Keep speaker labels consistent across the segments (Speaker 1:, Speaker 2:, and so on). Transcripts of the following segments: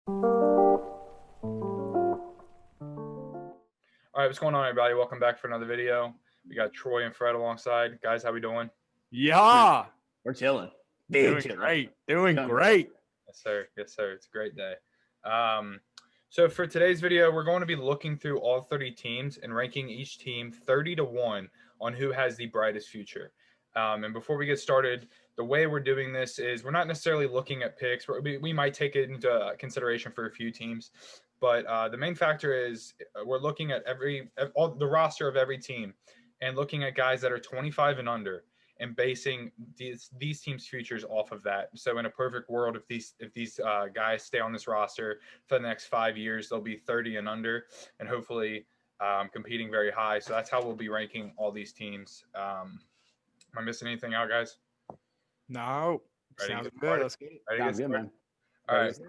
Speaker 1: All right, what's going on, everybody? Welcome back for another video. We got Troy and Fred alongside. Guys, how we doing?
Speaker 2: Yeah,
Speaker 3: We're chilling.
Speaker 2: doing
Speaker 3: Chilling.
Speaker 2: great. Doing
Speaker 3: Doing
Speaker 2: great.
Speaker 1: Yes, sir. Yes, sir. It's a great day. So for today's video, we're going to be looking through all 30 teams and ranking each team 30-1 on who has the brightest future. And before we get started, the way we're doing this is we're not necessarily looking at picks. We might take it into consideration for a few teams, but the main factor is we're looking at the roster of every team and looking at guys that are 25 and under and basing these teams' futures off of that. So in a perfect world, if these guys stay on this roster for the next 5 years, they'll be 30 and under, and hopefully competing very high. So that's how we'll be ranking all these teams. Am I missing anything out, guys?
Speaker 2: No,
Speaker 1: Ready to
Speaker 2: sounds
Speaker 1: get
Speaker 2: good.
Speaker 1: started?
Speaker 2: Let's get it.
Speaker 1: Ready to get
Speaker 3: Sounds good,
Speaker 1: started?
Speaker 3: man.
Speaker 1: All right.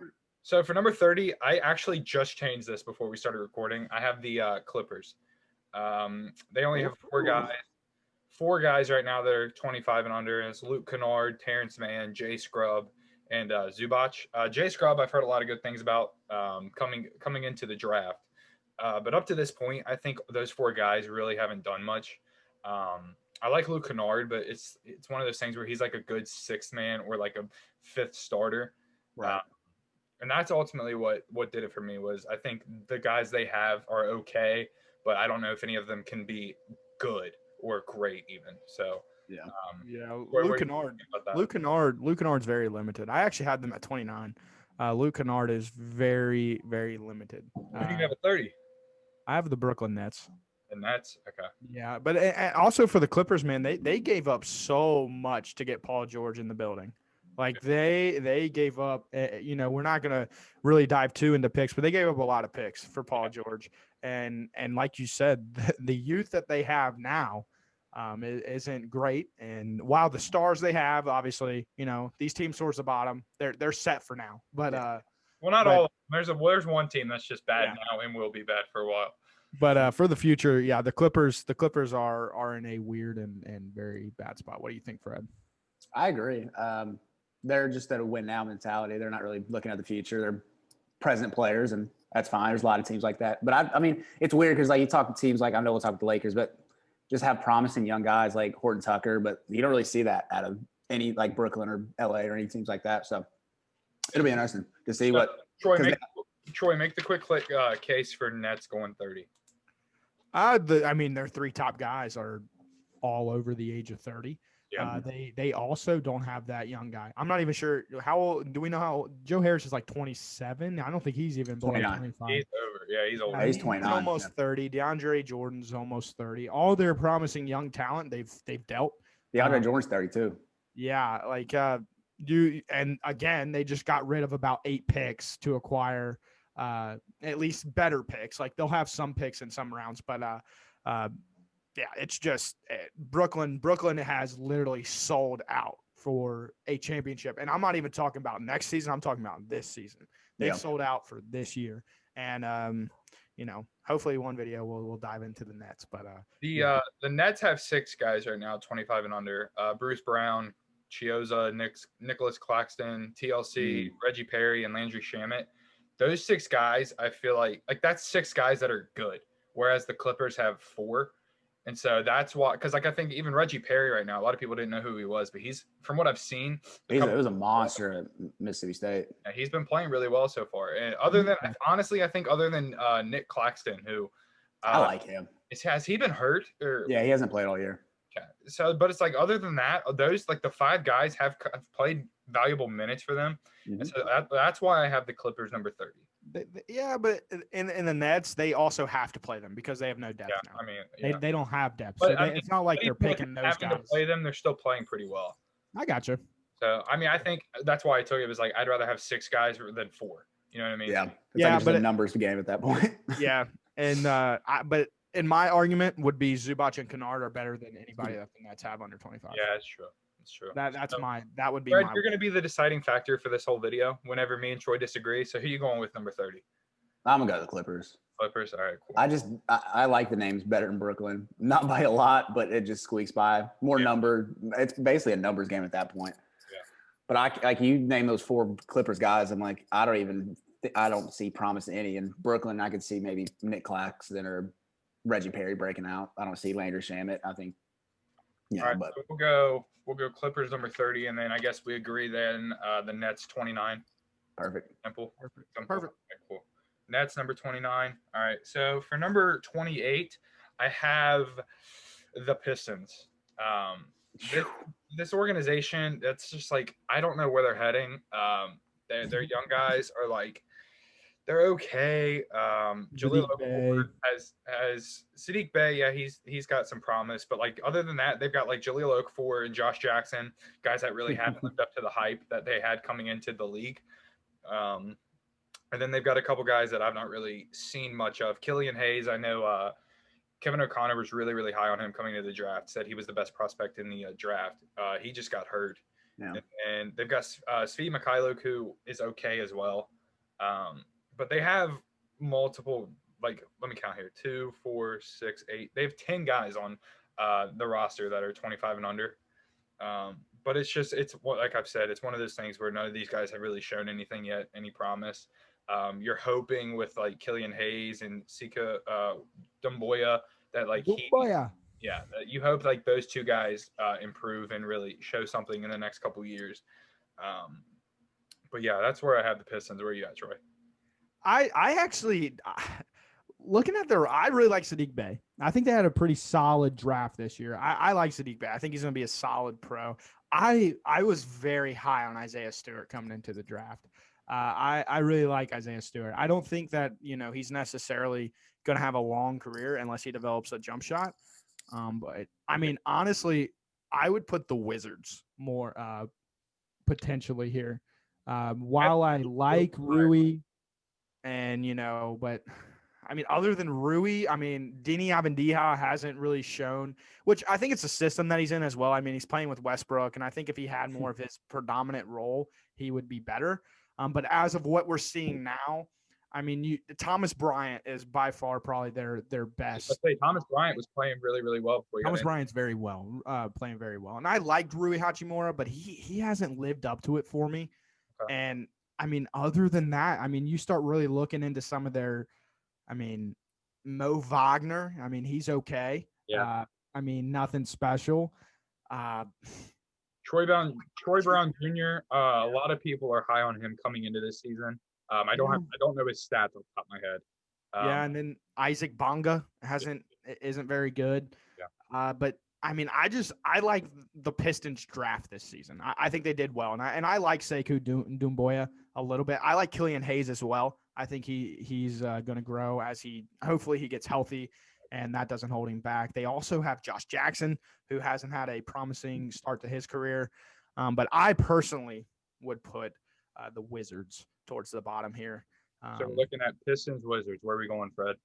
Speaker 1: So for number 30, I actually just changed this before we started recording. I have the Clippers. They only have four guys right now that are 25 and under. And it's Luke Kennard, Terrence Mann, Jay Scrubb, and Zubac. Jay Scrubb, I've heard a lot of good things about coming into the draft. But up to this point, I think those four guys really haven't done much. I like Luke Kennard, but it's one of those things where he's like a good sixth man or like a fifth starter.
Speaker 3: Right.
Speaker 1: And that's ultimately what did it for me. Was I think the guys they have are okay, but I don't know if any of them can be good or great even. So
Speaker 3: Yeah.
Speaker 2: Luke Kennard's very limited. I actually had them at 29. Luke Kennard is very, very limited.
Speaker 1: Who do you have at 30?
Speaker 2: I have the Brooklyn Nets.
Speaker 1: And that's okay.
Speaker 2: Yeah, but also for the Clippers, man, they gave up so much to get Paul George in the building. Like they gave up. We're not gonna really dive too into picks, but they gave up a lot of picks for Paul George. And like you said, the youth that they have now isn't great. And while the stars they have, obviously, these teams towards the bottom, they're set for now. But
Speaker 1: well, not all. There's one team that's just bad
Speaker 2: Yeah.
Speaker 1: now and will be bad for a while.
Speaker 2: But for the future, yeah, the Clippers are in a weird and very bad spot. What do you think, Fred?
Speaker 3: I agree. They're just at a win now mentality. They're not really looking at the future. They're present players, and that's fine. There's a lot of teams like that. But I mean, it's weird because like you talk to teams like I know we'll talk with the Lakers, but just have promising young guys like Horton Tucker, but you don't really see that out of any like Brooklyn or LA or any teams like that. So it'll be interesting to see what
Speaker 1: Troy, make the quick case for Nets going 30.
Speaker 2: I mean, their three top guys are all over the age of 30.
Speaker 1: Yeah.
Speaker 2: They also don't have that young guy. I'm not even sure how old. Do we know how Joe Harris is like 27? I don't think he's even below 25.
Speaker 1: He's over. Yeah, he's old.
Speaker 3: Yeah, he's 29.
Speaker 2: He's almost 30. DeAndre Jordan's almost 30. All their promising young talent they've dealt.
Speaker 3: DeAndre Jordan's 32.
Speaker 2: Yeah, like and again, they just got rid of about 8 picks to acquire at least better picks. Like they'll have some picks in some rounds, but yeah, it's just Brooklyn has literally sold out for a championship. And I'm not even talking about next season. I'm talking about this season. They've sold out for this year. And, hopefully one video we'll dive into the Nets. But
Speaker 1: the Nets have 6 guys right now, 25 and under. Bruce Brown, Chioza, Nicholas Claxton, TLC, Reggie Perry, and Landry Shamet. Those 6 guys, I feel like that's 6 guys that are good, whereas the Clippers have 4. And so that's why, because I think even Reggie Perry right now, a lot of people didn't know who he was, but he's, from what I've seen,
Speaker 3: it was a monster at Mississippi State.
Speaker 1: Yeah, he's been playing really well so far. And honestly, I think other than Nick Claxton, who
Speaker 3: I like him.
Speaker 1: Has he been hurt?
Speaker 3: Yeah, he hasn't played all year.
Speaker 1: Okay. So, but it's like other than that, those like the 5 guys have played valuable minutes for them, and so that's why I have the Clippers number 30.
Speaker 2: Yeah, but in the Nets, they also have to play them because they have no depth now.
Speaker 1: I mean,
Speaker 2: they don't have depth,
Speaker 1: but,
Speaker 2: so it's not like they're picking those guys.
Speaker 1: To play them, they're still playing pretty well.
Speaker 2: I got you.
Speaker 1: So, I mean, I think that's why I took it. Was like I'd rather have 6 guys than 4. You know what I mean?
Speaker 3: Yeah, it's like a numbers game at that point.
Speaker 2: Yeah, and but in my argument would be Zubac and Kennard are better than anybody that the Nets have under 25.
Speaker 1: Yeah, that's true. That's true.
Speaker 2: That would be
Speaker 1: Fred, you're going to be the deciding factor for this whole video whenever me and Troy disagree. So who are you going with number 30?
Speaker 3: I'm going to go to the Clippers.
Speaker 1: Clippers. All right, cool.
Speaker 3: I like the names better than Brooklyn. Not by a lot, but it just squeaks by. More number. It's basically a numbers game at that point.
Speaker 1: Yeah.
Speaker 3: But you name those 4 Clippers guys, I'm like, I don't even I don't see promise in any. In Brooklyn, I could see maybe Nick Claxton or Reggie Perry breaking out. I don't see Landry Shamet. I think,
Speaker 1: All right,
Speaker 3: but
Speaker 1: so we'll go Clippers number 30, and then I guess we agree then the Nets 29.
Speaker 3: perfect.
Speaker 1: Simple.
Speaker 2: Perfect.
Speaker 1: Okay, cool. Nets number 29. All right. So for number 28, I have the Pistons. This, this organization, that's just like I don't know where they're heading. Their young guys are like they're okay. Jaleel
Speaker 2: Sadiq
Speaker 1: Okafor
Speaker 2: Bey.
Speaker 1: has Sadiq Bey. Yeah, he's got some promise, but like other than that, they've got like Jaleel Okafor and Josh Jackson, guys that really haven't lived up to the hype that they had coming into the league. Um, and then they've got a couple guys that I've not really seen much of. Killian Hayes, I know Kevin O'Connor was really, really high on him coming into the draft, said he was the best prospect in the draft. He just got hurt.
Speaker 3: Yeah.
Speaker 1: And they've got Svi Mikhailuk, who is okay as well. But they have multiple, like, let me count here 2, 4, 6, 8. They have 10 guys on the roster that are 25 and under. But it's just, it's like I've said, it's one of those things where none of these guys have really shown anything yet, any promise. You're hoping with like Killian Hayes and Sika Dumboya that like you hope like those two guys improve and really show something in the next couple years. But yeah, that's where I have the Pistons. Where are you at, Troy?
Speaker 2: I actually looking at I really like Sadiq Bey. I think they had a pretty solid draft this year. I like Sadiq Bey. I think he's going to be a solid pro. I was very high on Isaiah Stewart coming into the draft. I really like Isaiah Stewart. I don't think that he's necessarily going to have a long career unless he develops a jump shot. But I mean, honestly, I would put the Wizards more potentially here. While I like Rui, and but I mean, other than Rui, I mean, Deni Avdija hasn't really shown, which I think it's a system that he's in as well. I mean, he's playing with Westbrook, and I think if he had more of his predominant role, he would be better. But as of what we're seeing now, I mean, Thomas Bryant is by far probably their best.
Speaker 1: Let's say Thomas Bryant was playing really, really well before.
Speaker 2: Thomas Bryant's playing very well, and I liked Rui Hachimura, but he hasn't lived up to it for me. Okay. And I mean, other than that, I mean, you start really looking into some of their. I mean, Mo Wagner. I mean, he's okay.
Speaker 1: Yeah.
Speaker 2: I mean, nothing special.
Speaker 1: Troy Brown Jr. A lot of people are high on him coming into this season. I don't know his stats off the top of my head.
Speaker 2: And then Isaac Bonga isn't very good.
Speaker 1: Yeah.
Speaker 2: But I mean, I like the Pistons draft this season. I think they did well, and I like Sekou Doumbouya a little bit. I like Killian Hayes as well. I think he's going to grow as hopefully he gets healthy, and that doesn't hold him back. They also have Josh Jackson, who hasn't had a promising start to his career. But I personally would put the Wizards towards the bottom here.
Speaker 1: So we're looking at Pistons, Wizards. Where are we going, Fred?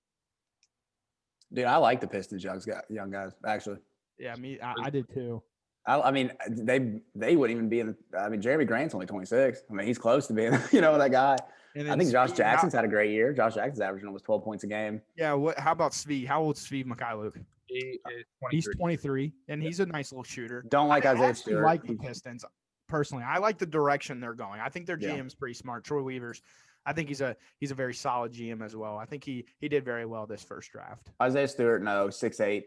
Speaker 3: Dude, I like the Pistons young guys, actually.
Speaker 2: Yeah, I did too.
Speaker 3: I mean, they wouldn't even be in. I mean, Jeremy Grant's only 26. I mean, he's close to being, that guy. I think Josh Jackson's had a great year. Josh Jackson's averaging almost 12 points a game.
Speaker 2: Yeah. How about Svi? How old is Svi Mikhailuk?
Speaker 1: He is 23.
Speaker 2: He's 23, and he's a nice little shooter.
Speaker 3: Don't like Isaiah Stewart.
Speaker 2: I like the Pistons personally. I like the direction they're going. I think their GM's pretty smart. Troy Weavers. I think he's a very solid GM as well. I think he did very well this first draft.
Speaker 3: Isaiah Stewart, no, 6'8"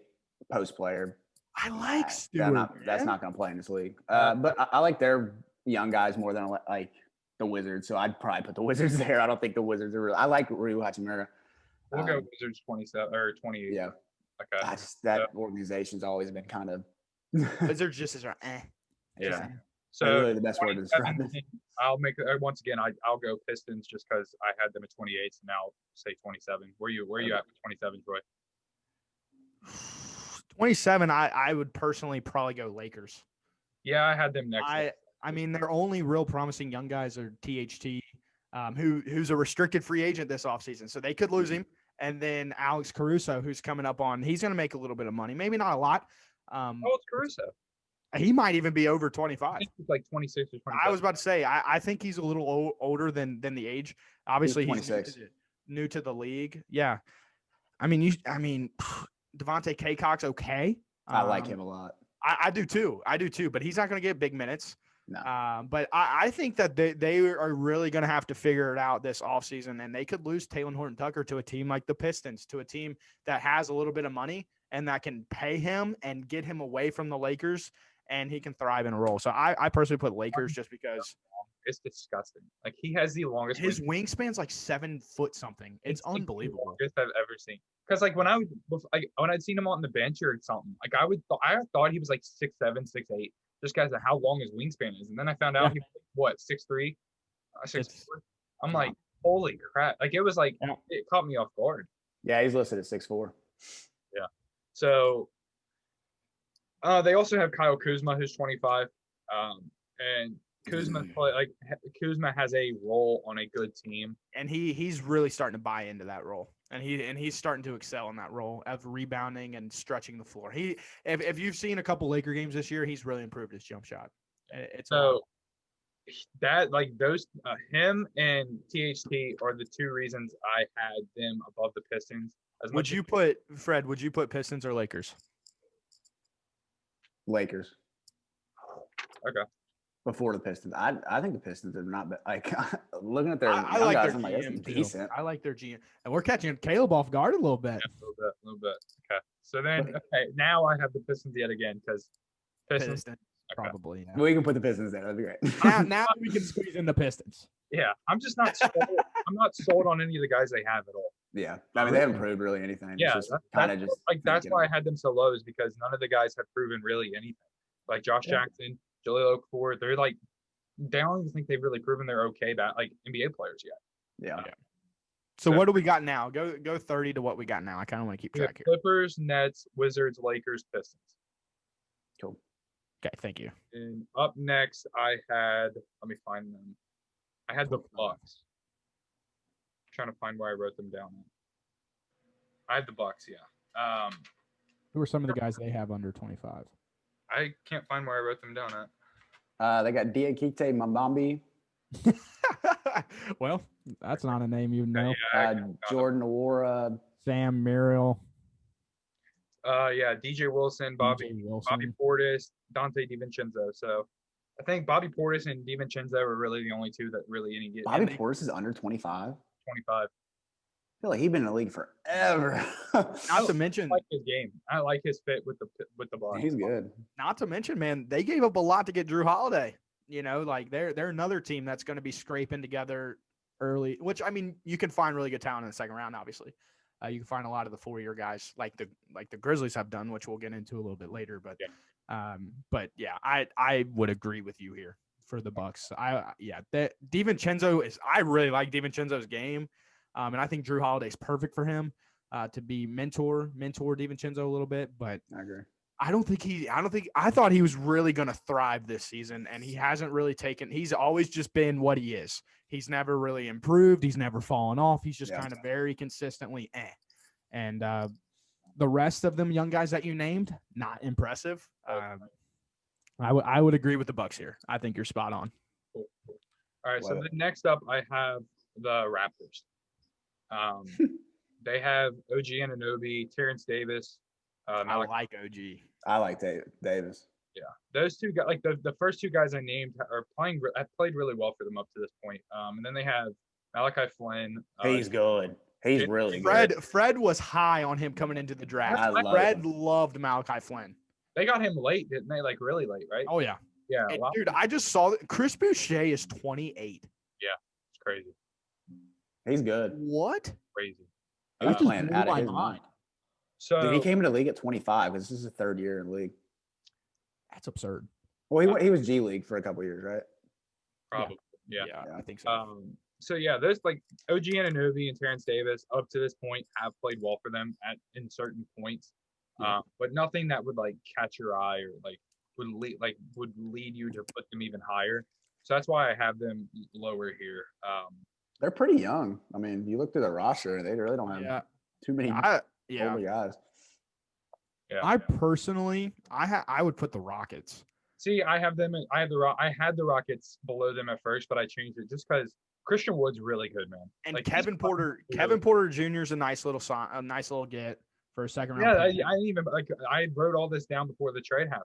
Speaker 3: post player.
Speaker 2: I like Stewart.
Speaker 3: That's not going to play in this league. But I like their young guys more than I like the Wizards. So I'd probably put the Wizards there. I don't think the Wizards are real. I like Rui Hachimura.
Speaker 1: We'll go Wizards 27 or 28.
Speaker 3: Yeah.
Speaker 1: Okay.
Speaker 3: That organization's always been kind of.
Speaker 2: Wizards just is
Speaker 1: Yeah. So
Speaker 3: really the best word to describe it.
Speaker 1: I'll make once again. I'll go Pistons just because I had them at 28. So now I'll say 27. Where you at for 27, Troy?
Speaker 2: 27. I would personally probably go Lakers.
Speaker 1: Yeah, I had them next.
Speaker 2: I mean, their only real promising young guys are THT, who's a restricted free agent this offseason. So they could lose him. And then Alex Caruso, who's coming up he's going to make a little bit of money. Maybe not a lot.
Speaker 1: How old's Caruso?
Speaker 2: He might even be over 25.
Speaker 1: I think he's like 26 or 27.
Speaker 2: I was about to say, I think he's a little older than the age. Obviously, he's new to the league. Yeah. I mean, Devontae Kaycock's okay.
Speaker 3: I like him a lot.
Speaker 2: I do too. But he's not going to get big minutes.
Speaker 3: No.
Speaker 2: But I think that they are really going to have to figure it out this offseason, and they could lose Taylor Horton-Tucker to a team like the Pistons, to a team that has a little bit of money and that can pay him and get him away from the Lakers, and he can thrive in a role. So I personally put Lakers just because
Speaker 1: it's disgusting. Like, he has the longest.
Speaker 2: his wingspan's like 7 foot something. It's
Speaker 1: like
Speaker 2: unbelievable.
Speaker 1: the longest I've ever seen. Because like when I'd seen him on the bench or something, like I thought he was like 6'7", 6'8", just because of how long his wingspan is. And then I found out he was like, what, 6'3", 6'4". I'm like, holy crap! Like, it was like it caught me off guard.
Speaker 3: Yeah, he's listed at 6'4".
Speaker 1: Yeah. So they also have Kyle Kuzma, who's 25, and Kuzma has a role on a good team,
Speaker 2: and he's really starting to buy into that role, and he's starting to excel in that role of rebounding and stretching the floor. If you've seen a couple Laker games this year, he's really improved his jump shot. It's
Speaker 1: so that, like, those him and THT are the two reasons I had them above the Pistons.
Speaker 2: Would you put Pistons or Lakers?
Speaker 3: Lakers.
Speaker 1: Okay.
Speaker 3: Before the Pistons, I think the Pistons are not like looking at their
Speaker 2: I like
Speaker 3: guys.
Speaker 2: their
Speaker 3: I'm like,
Speaker 2: GM
Speaker 3: that's
Speaker 2: too.
Speaker 3: decent.
Speaker 2: I like their GM, and we're catching Caleb off guard a little bit.
Speaker 1: Yeah, a little bit. Okay. So then, now I have the Pistons yet again because Pistons.
Speaker 2: Probably. Yeah.
Speaker 3: We can put the Pistons there. That'd be great.
Speaker 2: now we can squeeze in the Pistons.
Speaker 1: Yeah, I'm just not sold. I'm not sold on any of the guys they have at all.
Speaker 3: Yeah, I mean, they haven't proved really anything.
Speaker 1: Yeah,
Speaker 3: it's just kind of just
Speaker 1: like that's why I had them so low, is because none of the guys have proven really anything. Like Josh Jackson, Jahlil Okafor, they're like, they don't even think they've really proven they're okay like NBA players yet.
Speaker 3: Yeah.
Speaker 2: So what do we got now? Go 30 to what we got now. I kind of want to keep track here.
Speaker 1: Clippers, Nets, Wizards, Lakers, Pistons.
Speaker 3: Cool.
Speaker 2: Okay, thank you.
Speaker 1: And up next, I had, let me find them. I had the Bucks. I'm trying to find where I wrote them down. I had the Bucks, yeah.
Speaker 2: Who are some of the guys they have under 25?
Speaker 1: I can't find where I wrote them down at.
Speaker 3: They got Diakite Mambambi.
Speaker 2: Well, that's not a name you know.
Speaker 3: Jordan Awara.
Speaker 2: Sam Merrill.
Speaker 1: Yeah, DJ Wilson, Bobby Portis, Dante DiVincenzo. So I think Bobby Portis and DiVincenzo are really the only two that really any get.
Speaker 3: Bobby Portis is under 25.
Speaker 1: 25.
Speaker 3: I feel like he's been in the league forever.
Speaker 2: Not to mention,
Speaker 1: I like his game. I like his fit with the Bucks.
Speaker 3: He's good.
Speaker 2: Not to mention, man, they gave up a lot to get Drew Holiday. You know, like they're another team that's going to be scraping together early. Which, I mean, you can find really good talent in the second round. Obviously, you can find a lot of the 4-year guys like the Grizzlies have done, which we'll get into a little bit later. But I would agree with you here for the Bucks. That DiVincenzo is. I really like DiVincenzo's game. And I think Drew Holiday's perfect for him to be mentor DiVincenzo a little bit, but
Speaker 3: I agree.
Speaker 2: I thought he was really going to thrive this season, and he hasn't really he's always just been what he is. He's never really improved. He's never fallen off. He's just kind of very consistently And the rest of them young guys that you named, not impressive. I would agree with the Bucks here. I think you're spot on.
Speaker 1: Cool. All right, so the next up I have the Raptors. They have OG Anunoby, Terrence Davis.
Speaker 2: I like OG.
Speaker 3: I like Davis.
Speaker 1: Yeah, those two guys, like the first two guys I named, have played really well for them up to this point. And then they have Malachi Flynn.
Speaker 3: He's good. He's really good.
Speaker 2: Fred was high on him coming into the draft. Fred loved Malachi Flynn.
Speaker 1: They got him late, didn't they? Like really late, right?
Speaker 2: Oh yeah.
Speaker 1: Yeah.
Speaker 2: And, dude, I just saw that Chris Boucher is 28.
Speaker 1: Yeah, it's crazy.
Speaker 3: He's good.
Speaker 2: What?
Speaker 1: Crazy.
Speaker 3: He's playing out of his mind.
Speaker 1: So
Speaker 3: dude, he came into the league at 25 because this is his third year in the league.
Speaker 2: That's absurd.
Speaker 3: Well, he was G League for a couple of years, right?
Speaker 1: Probably. Yeah,
Speaker 2: I think so.
Speaker 1: So yeah, there's like OG Anunoby and Terrence Davis up to this point have played well for them in certain points, but nothing that would like catch your eye or like would lead you to put them even higher. So that's why I have them lower here.
Speaker 3: They're pretty young. I mean, you look through the roster, they really don't have too many older guys.
Speaker 1: Yeah.
Speaker 2: I personally, I would put the Rockets.
Speaker 1: See, I had the Rockets below them at first, but I changed it just because Christian Wood's really good, man.
Speaker 2: And
Speaker 1: like,
Speaker 2: Kevin Porter Jr. is a nice little get for a second round.
Speaker 1: Yeah, I didn't even I wrote all this down before the trade happened.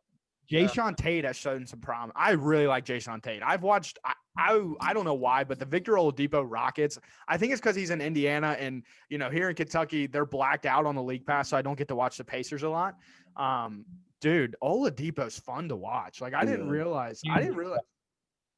Speaker 2: Jason Tate has shown some promise. I really like Jason Tate. I've watched. I don't know why, but the Victor Oladipo Rockets. I think it's because he's in Indiana, and here in Kentucky they're blacked out on the league pass, so I don't get to watch the Pacers a lot. Dude, Oladipo's fun to watch. Like I didn't realize.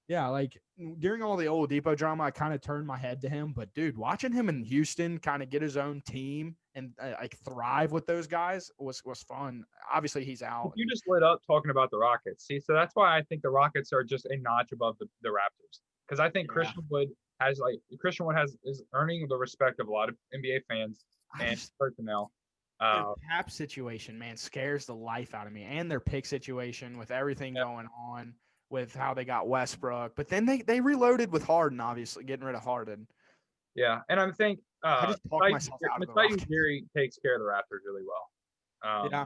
Speaker 2: Yeah, like during all the Oladipo drama, I kind of turned my head to him. But dude, watching him in Houston kind of get his own team and like thrive with those guys was fun. Obviously, he's out.
Speaker 1: You just lit up talking about the Rockets. See, so that's why I think the Rockets are just a notch above the Raptors. Because I think Christian Wood is earning the respect of a lot of NBA fans and personnel.
Speaker 2: Their cap situation, man, scares the life out of me, and their pick situation with everything going on. With how they got Westbrook, but then they reloaded with Harden, obviously getting rid of Harden.
Speaker 1: Yeah, and I think
Speaker 2: I just talked myself out of the Rockets.
Speaker 1: Ujiri takes care of the Raptors really well.
Speaker 2: Yeah.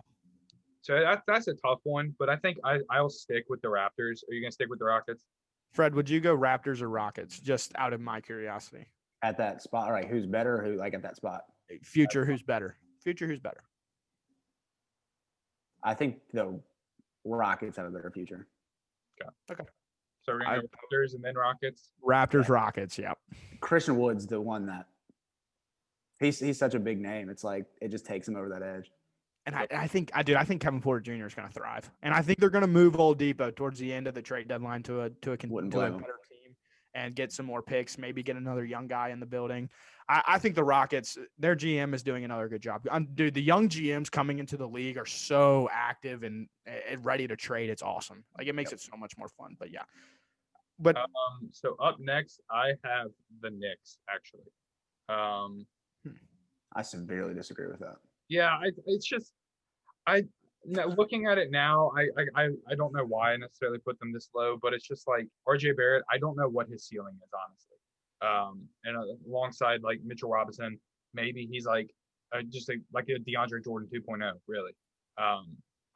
Speaker 1: So that's a tough one, but I think I'll stick with the Raptors. Are you gonna stick with the Rockets?
Speaker 2: Fred, would you go Raptors or Rockets? Just out of my curiosity.
Speaker 3: At that spot, all right. Who's better? Who at that spot?
Speaker 2: Future, who's better? Future, who's better?
Speaker 3: I think the Rockets have a better future.
Speaker 1: Okay. So we're gonna go Raptors and then Rockets.
Speaker 2: Rockets. Yep.
Speaker 3: Christian Wood's the one that he's such a big name. It's like it just takes him over that edge.
Speaker 2: And I think Kevin Porter Jr. is going to thrive, and I think they're going to move Oladipo towards the end of the trade deadline to a better team and get some more picks. Maybe get another young guy in the building. I think the Rockets, their GM is doing another good job. Dude, the young GMs coming into the league are so active and ready to trade. It's awesome. Like it makes it so much more fun. But yeah. But
Speaker 1: so up next, I have the Knicks actually.
Speaker 3: I severely disagree with that.
Speaker 1: Yeah, it's just looking at it now, I don't know why I necessarily put them this low, but it's just like RJ Barrett. I don't know what his ceiling is honestly. And alongside like Mitchell Robinson, maybe he's like just like a DeAndre Jordan 2.0, really.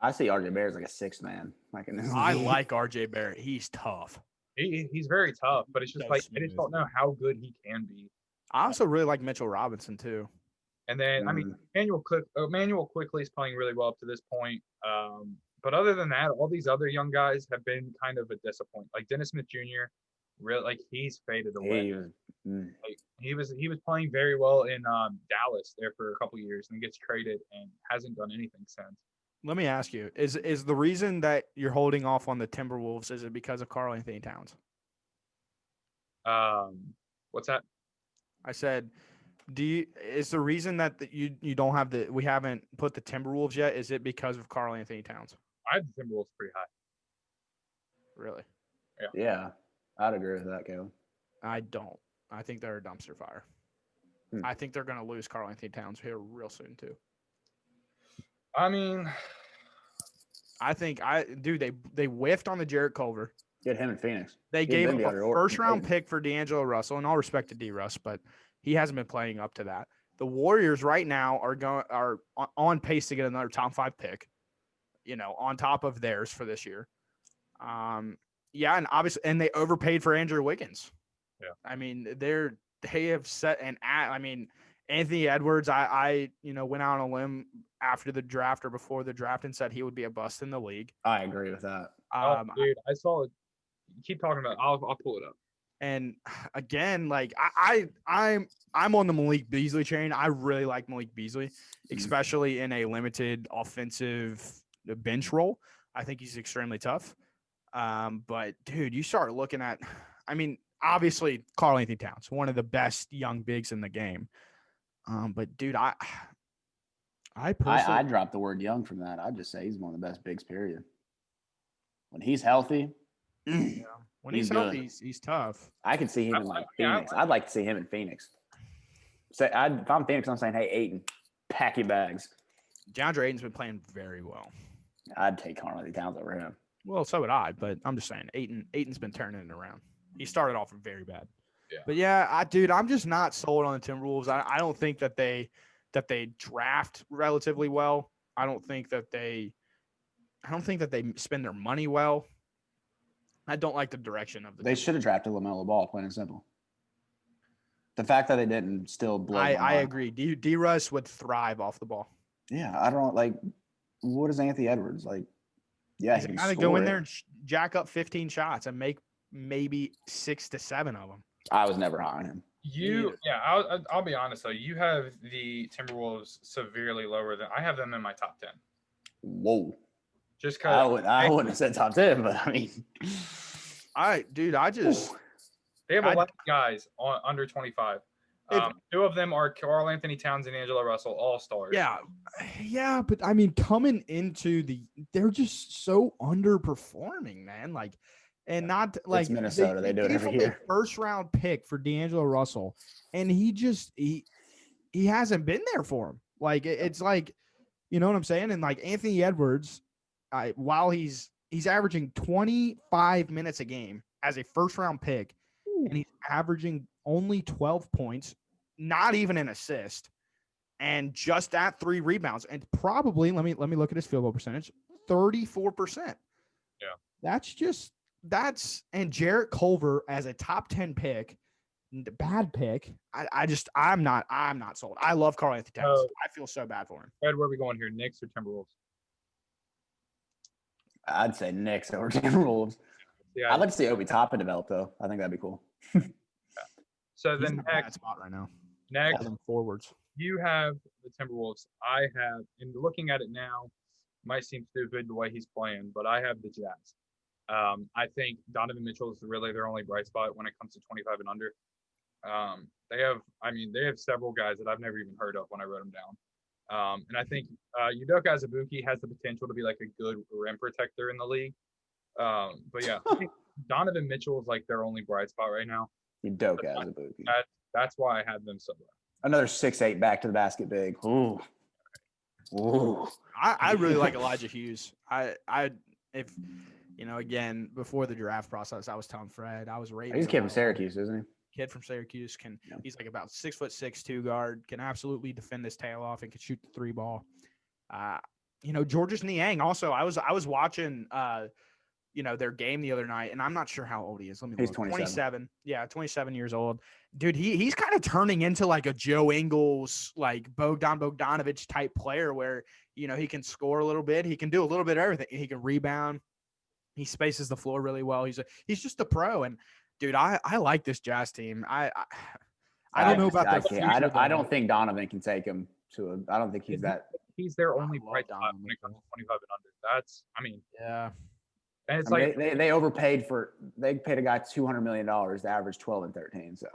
Speaker 3: I see RJ Barrett as like a sixth man.
Speaker 2: I like RJ Barrett. He's tough.
Speaker 1: He's very tough, but it's just I just don't know how good he can be.
Speaker 2: I also really like Mitchell Robinson too.
Speaker 1: And then I mean, Emmanuel Quickly is playing really well up to this point. But other than that, all these other young guys have been kind of a disappointment. Like Dennis Smith Jr. Really, like he's faded away. He was playing very well in Dallas there for a couple of years and gets traded and hasn't done anything since.
Speaker 2: Let me ask you: is the reason that you're holding off on the Timberwolves is it because of Karl Anthony Towns?
Speaker 1: What's that?
Speaker 2: I said, is the reason that you don't have we haven't put the Timberwolves yet? Is it because of Karl Anthony Towns?
Speaker 1: I have the Timberwolves pretty high.
Speaker 2: Really?
Speaker 3: Yeah. I'd agree with that, Caleb.
Speaker 2: I don't. I think they're a dumpster fire. I think they're going to lose Karl Anthony Towns here real soon too.
Speaker 1: I mean,
Speaker 2: I think they whiffed on the Jarrett Culver.
Speaker 3: Get him in Phoenix.
Speaker 2: They gave him a first-round pick for D'Angelo Russell, and all respect to D. Russ, but he hasn't been playing up to that. The Warriors right now are on pace to get another top 5 pick, on top of theirs for this year. Yeah, and obviously, and they overpaid for Andrew Wiggins.
Speaker 1: Yeah,
Speaker 2: I mean, they have set Anthony Edwards. I went out on a limb after the draft or before the draft and said he would be a bust in the league.
Speaker 3: I agree with that.
Speaker 1: Dude, I saw it. Keep talking about it. I'll pull it up.
Speaker 2: And again, like I'm on the Malik Beasley train. I really like Malik Beasley, especially in a limited offensive bench role. I think he's extremely tough. But dude, you start looking at, obviously Karl Anthony Towns, one of the best young bigs in the game. But dude, I personally,
Speaker 3: dropped the word young from that. I'd just say he's one of the best bigs, period. When he's healthy,
Speaker 2: when he's healthy, he's tough.
Speaker 3: I can see him in Phoenix. I'd like to see him in Phoenix. So if I'm Phoenix, I'm saying, hey, Ayton, pack your bags.
Speaker 2: DeAndre Ayton's been playing very well.
Speaker 3: I'd take Karl Anthony Towns over him.
Speaker 2: Well, so would I, but I'm just saying Ayton's been turning it around. He started off very bad.
Speaker 1: Yeah.
Speaker 2: But yeah, I'm just not sold on the Timberwolves. I don't think that they draft relatively well. I don't think that they spend their money well. I don't like the direction of the.
Speaker 3: They should have drafted LaMelo Ball, plain and simple. The fact that they didn't still blow.
Speaker 2: I agree. D. Russ would thrive off the ball.
Speaker 3: Yeah, I don't like. What is Anthony Edwards like? Yeah,
Speaker 2: He's
Speaker 3: he can
Speaker 2: got to go in
Speaker 3: score
Speaker 2: there
Speaker 3: it.
Speaker 2: and jack up 15 shots and make maybe 6 to 7 of them.
Speaker 3: I was never high on him.
Speaker 1: I'll be honest though. You have the Timberwolves severely lower than I have them in my top 10.
Speaker 3: Whoa.
Speaker 1: Just because
Speaker 3: I wouldn't have said top 10, but I mean,
Speaker 2: I just
Speaker 1: they have 11 guys on under 25. Two of them are Karl Anthony Towns and Angelo Russell, all stars.
Speaker 2: Yeah, but I mean, coming into they're just so underperforming, man. Like, and not like
Speaker 3: it's Minnesota. They do it every year.
Speaker 2: First round pick for D'Angelo Russell, and he hasn't been there for him. Like, it's like, you know what I'm saying? And like Anthony Edwards, while he's averaging 25 minutes a game as a first round pick, and he's averaging only 12 points, not even an assist, and just at 3 rebounds, and probably let me look at his field goal percentage, 34%.
Speaker 1: Yeah,
Speaker 2: that's and Jarrett Culver as a top 10 pick, bad pick. I'm not sold. I love Karl Anthony Towns. I feel so bad for him.
Speaker 1: Fred, where are we going here? Knicks or Timberwolves?
Speaker 3: I'd say Knicks over Timberwolves. Yeah, I'd like to see Obi Toppin develop though. I think that'd be cool.
Speaker 1: So
Speaker 2: He's
Speaker 1: then
Speaker 2: in a bad spot right now.
Speaker 1: Next,
Speaker 2: forwards.
Speaker 1: You have the Timberwolves. I have, and looking at it now, might seem stupid the way he's playing, but I have the Jazz. I think Donovan Mitchell is really their only bright spot when it comes to 25 and under. They have several guys that I've never even heard of when I wrote them down. And I think Udoka Azubuike has the potential to be like a good rim protector in the league. But yeah, I think Donovan Mitchell is like their only bright spot right now.
Speaker 3: Udoka Azubuike.
Speaker 1: That's why I had them so low.
Speaker 3: Another 6'8" back to the basket big. Ooh.
Speaker 2: I really like Elijah Hughes. If you know, again, before the draft process, I was telling Fred, I was raving.
Speaker 3: He's a kid from Syracuse, isn't he?
Speaker 2: Kid from Syracuse he's like about 6'6" 2 guard, can absolutely defend his tail off and can shoot the 3 ball. Georges Niang also. I was watching their game the other night, and I'm not sure how old he is. Let me
Speaker 3: He's
Speaker 2: look.
Speaker 3: 27.
Speaker 2: Yeah, 27 years old. Dude, he's kind of turning into like a Joe Ingles, like Bogdanovich type player where, he can score a little bit. He can do a little bit of everything. He can rebound. He spaces the floor really well. He's just a pro. And dude, I like this Jazz team. I don't know about the future.
Speaker 3: I don't think Donovan can take him to I don't think he's that.
Speaker 1: He's their only bright spot when it comes to 25 and under.
Speaker 2: Yeah.
Speaker 1: And it's
Speaker 3: they overpaid they paid a guy $200 million to average 12 and 13. So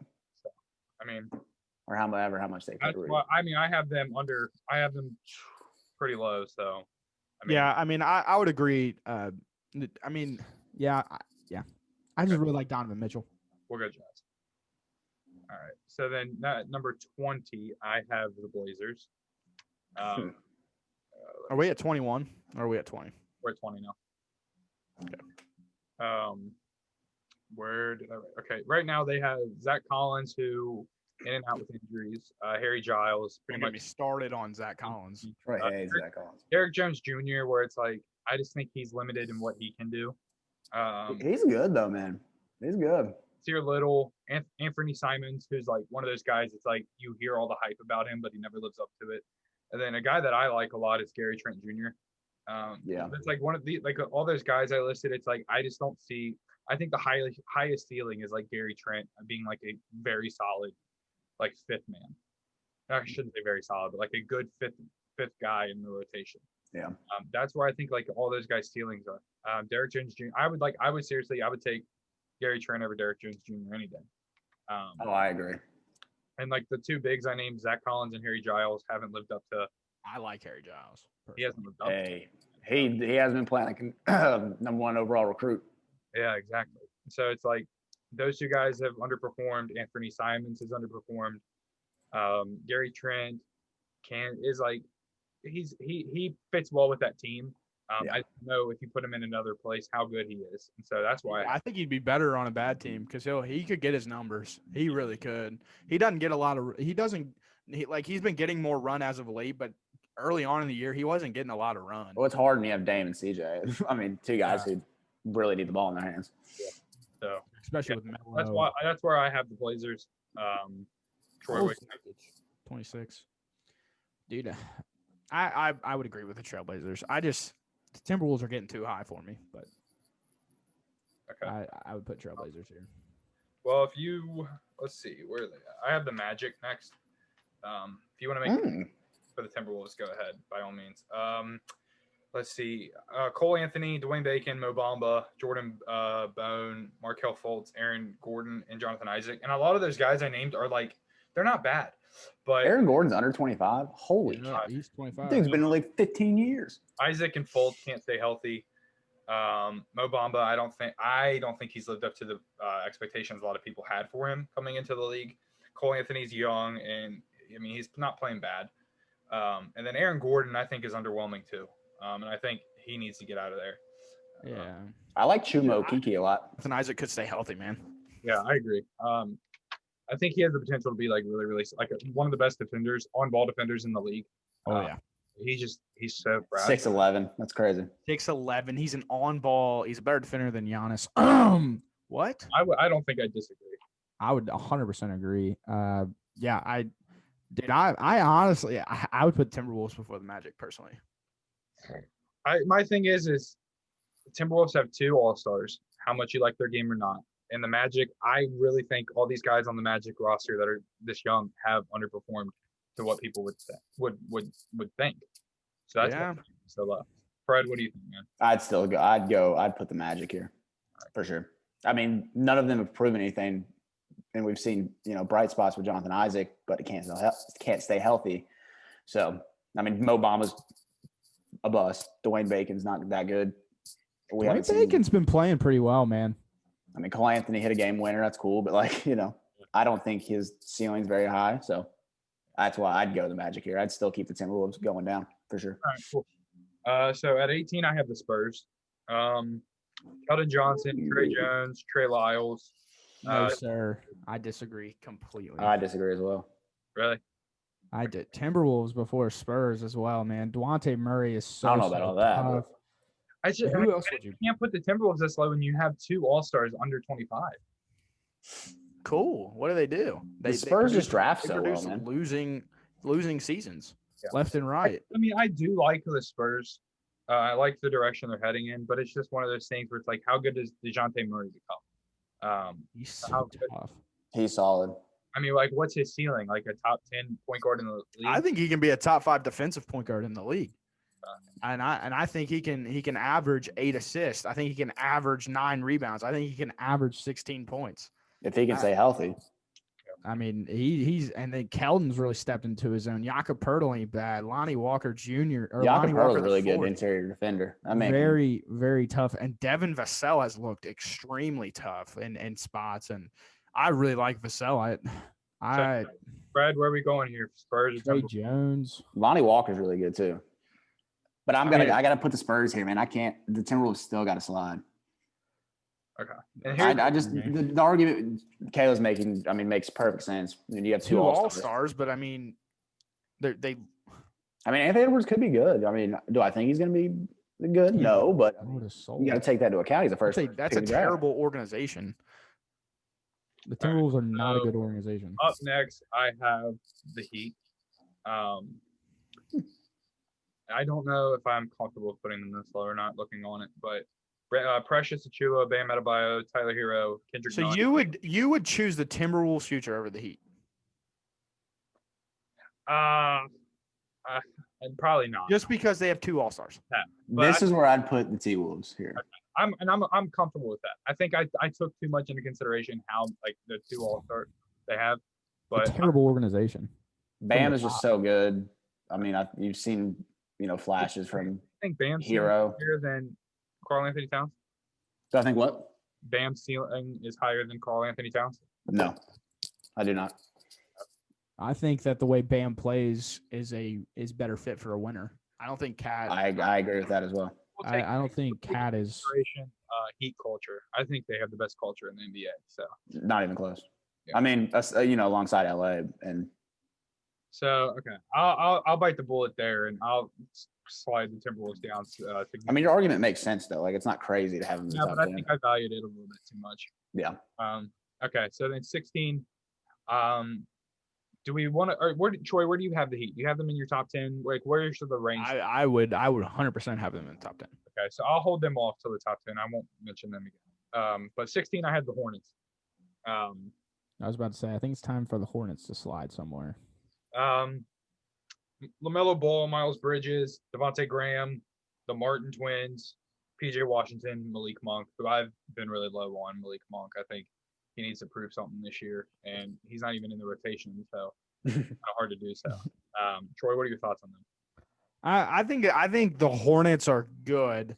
Speaker 3: or however much they paid.
Speaker 1: I have them under. I have them pretty low. So
Speaker 2: I would agree. I just really like Donovan Mitchell.
Speaker 1: We'll go Jazz. All right. So then number 20, I have the Blazers.
Speaker 2: Are we at 21 or are we at 20?
Speaker 1: We're at 20 now. Okay. Where did I write? Okay. Right now they have Zach Collins, who in and out with injuries. Harry Giles.
Speaker 2: Pretty much started on Zach Collins.
Speaker 3: Zach Collins.
Speaker 1: Derek Jones Jr., where it's like, I just think he's limited in what he can do.
Speaker 3: He's good though, man. He's good.
Speaker 1: Sear Little, Anthony Simons, who's like one of those guys. It's like you hear all the hype about him, but he never lives up to it. And then a guy that I like a lot is Gary Trent Jr. It's like one of the all those guys I listed. It's like I just don't see. I think the highest ceiling is like Gary Trent being like a very solid, like fifth man. I shouldn't say very solid, but like a good fifth guy in the rotation.
Speaker 3: Yeah.
Speaker 1: That's where I think like all those guys' ceilings are. Derek Jones Jr. I would take Gary Trent over Derek Jones Jr. any day.
Speaker 3: I agree.
Speaker 1: And like the two bigs I named, Zach Collins and Harry Giles, haven't lived up to.
Speaker 2: I like Harry Giles.
Speaker 1: Personally. He hasn't lived up.
Speaker 3: He hasn't been playing like number 1 overall recruit.
Speaker 1: Yeah, exactly. So it's like those two guys have underperformed. Anthony Simons has underperformed. Gary Trent he fits well with that team. I don't know if you put him in another place how good he is, and so that's why
Speaker 2: I think he'd be better on a bad team because he could get his numbers. He really could. He doesn't get a lot of. He's been getting more run as of late, but early on in the year he wasn't getting a lot of run.
Speaker 3: Well, it's hard when you have Dame and CJ. I mean, two guys who really need the ball in their hands.
Speaker 1: Yeah. So
Speaker 2: especially with Melo.
Speaker 1: That's where I have the Blazers.
Speaker 2: 26. Dude, I would agree with the Trailblazers. I just The Timberwolves are getting too high for me, but
Speaker 1: Okay.
Speaker 2: I would put Trailblazers here.
Speaker 1: Well, if you let's see where are they at? I have the Magic next. If you want to make for the Timberwolves, go ahead by all means. Let's see. Cole Anthony, Dwayne Bacon, Mo Bamba, Jordan Bone, Markelle Fultz, Aaron Gordon, and Jonathan Isaac. And a lot of those guys I named are like they're not bad. But
Speaker 3: Aaron Gordon's under 25. Holy
Speaker 2: Yeah, he's 25.
Speaker 3: dude's been in the league 15 years.
Speaker 1: Isaac and Fultz can't stay healthy. Mo Bamba, I don't think he's lived up to the expectations a lot of people had for him coming into the league. Cole Anthony's young, and I mean he's not playing bad. And then Aaron Gordon, I think, is underwhelming too. And I think he needs to get out of there.
Speaker 2: Yeah.
Speaker 3: I like Chumo Kiki a lot.
Speaker 2: Jonathan Isaac could stay healthy, man.
Speaker 1: Yeah, I agree. I think he has the potential to be like really, really like one of the best defenders, on-ball defenders in the league.
Speaker 2: Oh yeah.
Speaker 1: He's so fragile.
Speaker 3: 6'11". That's crazy.
Speaker 2: 6'11". He's an on-ball. He's a better defender than Giannis. What?
Speaker 1: I don't think I disagree.
Speaker 2: I would 100% agree. Yeah, I honestly, I would put Timberwolves before the Magic personally.
Speaker 1: My thing is the Timberwolves have 2 All-Stars. How much you like their game or not, and the Magic, I really think all these guys on the Magic roster that are this young have underperformed to what people would think. So that's why it's so low. Fred, what do you think, man?
Speaker 3: I'd put the Magic here for sure. I mean, none of them have proven anything, and we've seen bright spots with Jonathan Isaac, but it can't stay healthy. So I mean, Mo Bamba's a bust. Dwayne Bacon's not that good.
Speaker 2: Dwayne Bacon's been playing pretty well, man.
Speaker 3: I mean, Cole Anthony hit a game winner. That's cool, but I don't think his ceiling's very high. So that's why I'd go the Magic here. I'd still keep the Timberwolves going down for sure.
Speaker 1: All right, cool. So at 18, I have the Spurs. Keldon Johnson, Trey Jones, Trey Lyles.
Speaker 2: No, sir. I disagree completely.
Speaker 3: I disagree as well.
Speaker 1: Really?
Speaker 2: I did Timberwolves before Spurs as well, man. Dejounte Murray is so.
Speaker 3: I don't know about all that.
Speaker 2: tough.
Speaker 1: Who else would you can't put the Timberwolves this low when you have 2 All-Stars under 25?
Speaker 2: Cool. What do?
Speaker 3: The Spurs just draft so well, man.
Speaker 2: Losing seasons left and right.
Speaker 1: I mean, I do like the Spurs. I like the direction they're heading in, but it's just one of those things where it's like, how good does DeJounte Murray become?
Speaker 2: He's so tough.
Speaker 3: He's solid.
Speaker 1: I mean, like, what's his ceiling? Like a top 10 point guard in the league?
Speaker 2: I think he can be a top 5 defensive point guard in the league. And I think he can average 8 assists. I think he can average 9 rebounds. I think he can average 16 points.
Speaker 3: If he can stay healthy.
Speaker 2: I mean, he's and then Keldon's really stepped into his own. Jakob Poeltl ain't bad. Lonnie Walker Jr.
Speaker 3: Jakob Poeltl's really good interior defender. I mean,
Speaker 2: very, very tough. And Devin Vassell has looked extremely tough in spots. And I really like Vassell.
Speaker 1: Brad, where are we going here? Spurs.
Speaker 2: Trey Jones.
Speaker 3: Lonnie Walker's really good too. But I gotta put the Spurs here, man. I can't. The Timberwolves still got to slide.
Speaker 1: Okay.
Speaker 3: And I just the argument Kayla's making, I mean, makes perfect sense. I mean, you have 2
Speaker 2: All-Stars, but I mean, they.
Speaker 3: I mean, Anthony Edwards could be good. I mean, do I think he's going to be good? No, but you got to take that into account. He's the first.
Speaker 2: That's a terrible organization. The Timberwolves are not a good organization.
Speaker 1: Up next, I have the Heat. I don't know if I'm comfortable putting them this low or not, looking on it, but Precious Achiuwa, Bam Adebayo, Tyler Hero, Kendrick.
Speaker 2: So you would choose the Timberwolves future over the Heat?
Speaker 1: Probably not.
Speaker 2: Just because they have 2 All-Stars.
Speaker 1: Yeah,
Speaker 3: this is where I'd put the T-Wolves here.
Speaker 1: I'm comfortable with that. I think I took too much into consideration how like the 2 All-Stars they have, but
Speaker 2: a terrible organization.
Speaker 3: Bam is just so good. I mean, you've seen flashes from
Speaker 1: I think Bam's
Speaker 3: Hero
Speaker 1: higher than Karl Anthony Towns.
Speaker 3: So I think what?
Speaker 1: Bam's ceiling is higher than Karl Anthony Towns.
Speaker 3: No, I do not.
Speaker 2: I think that the way Bam plays is better fit for a winner. I don't think Cat.
Speaker 3: I agree with that as well.
Speaker 2: I don't think Cat is.
Speaker 1: Heat culture. I think they have the best culture in the NBA. So
Speaker 3: not even close.
Speaker 1: Yeah.
Speaker 3: I mean, alongside LA and.
Speaker 1: So okay, I'll bite the bullet there, and I'll slide the Timberwolves down.
Speaker 3: I mean, your argument makes sense though. Like, it's not crazy to have them.
Speaker 1: Yeah, but I think I valued it a little bit too much.
Speaker 3: Yeah.
Speaker 1: Okay, so then 16. Do we want to? Or Troy? Where do you have the Heat? Do you have them in your top 10? Like, where's the range?
Speaker 2: I would 100% have them in the top 10.
Speaker 1: Okay, so I'll hold them off to the top 10. I won't mention them again. But 16, I had the Hornets.
Speaker 4: I was about to say, I think it's time for the Hornets to slide somewhere.
Speaker 1: LaMelo Ball, Miles Bridges, Devontae Graham, the Martin twins, PJ Washington, Malik Monk, who I've been really low on. Malik Monk, I think he needs to prove something this year, and he's not even in the rotation, so it's kind of hard to do so. Troy, what are your thoughts on them?
Speaker 2: I think the Hornets are good.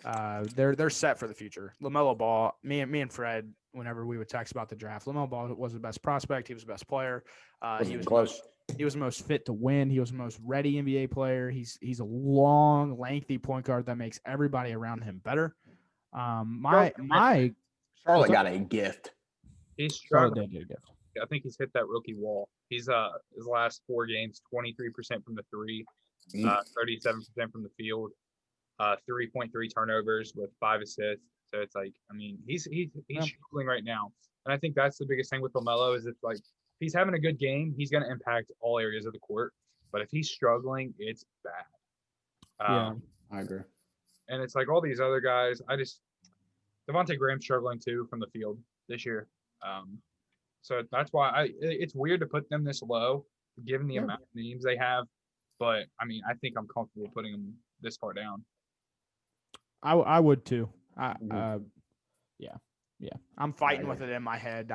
Speaker 2: They're set for the future. LaMelo Ball, me and Fred, whenever we would text about the draft, LaMelo Ball was the best prospect. He was the best player. He was
Speaker 3: close.
Speaker 2: He was the most fit to win. He was the most ready NBA player. He's a long, lengthy point guard that makes everybody around him better. Charlotte
Speaker 3: got a gift.
Speaker 1: He's
Speaker 4: Charlotte
Speaker 1: struggling.
Speaker 4: did get a gift.
Speaker 1: I think he's hit that rookie wall. He's his last 4 games, 23% from the three, 37% from the field, 3.3 turnovers with 5 assists. So it's like, I mean, he's struggling right now, and I think that's the biggest thing with LaMelo is it's like if he's having a good game, he's going to impact all areas of the court. But if he's struggling, it's bad.
Speaker 4: Yeah,
Speaker 3: I agree.
Speaker 1: And it's like all these other guys. Devontae Graham's struggling too from the field this year. So that's why it's weird to put them this low, given the amount of names they have. But I mean, I think I'm comfortable putting them this far down.
Speaker 4: I would too.
Speaker 2: Yeah, I'm fighting with it in my head.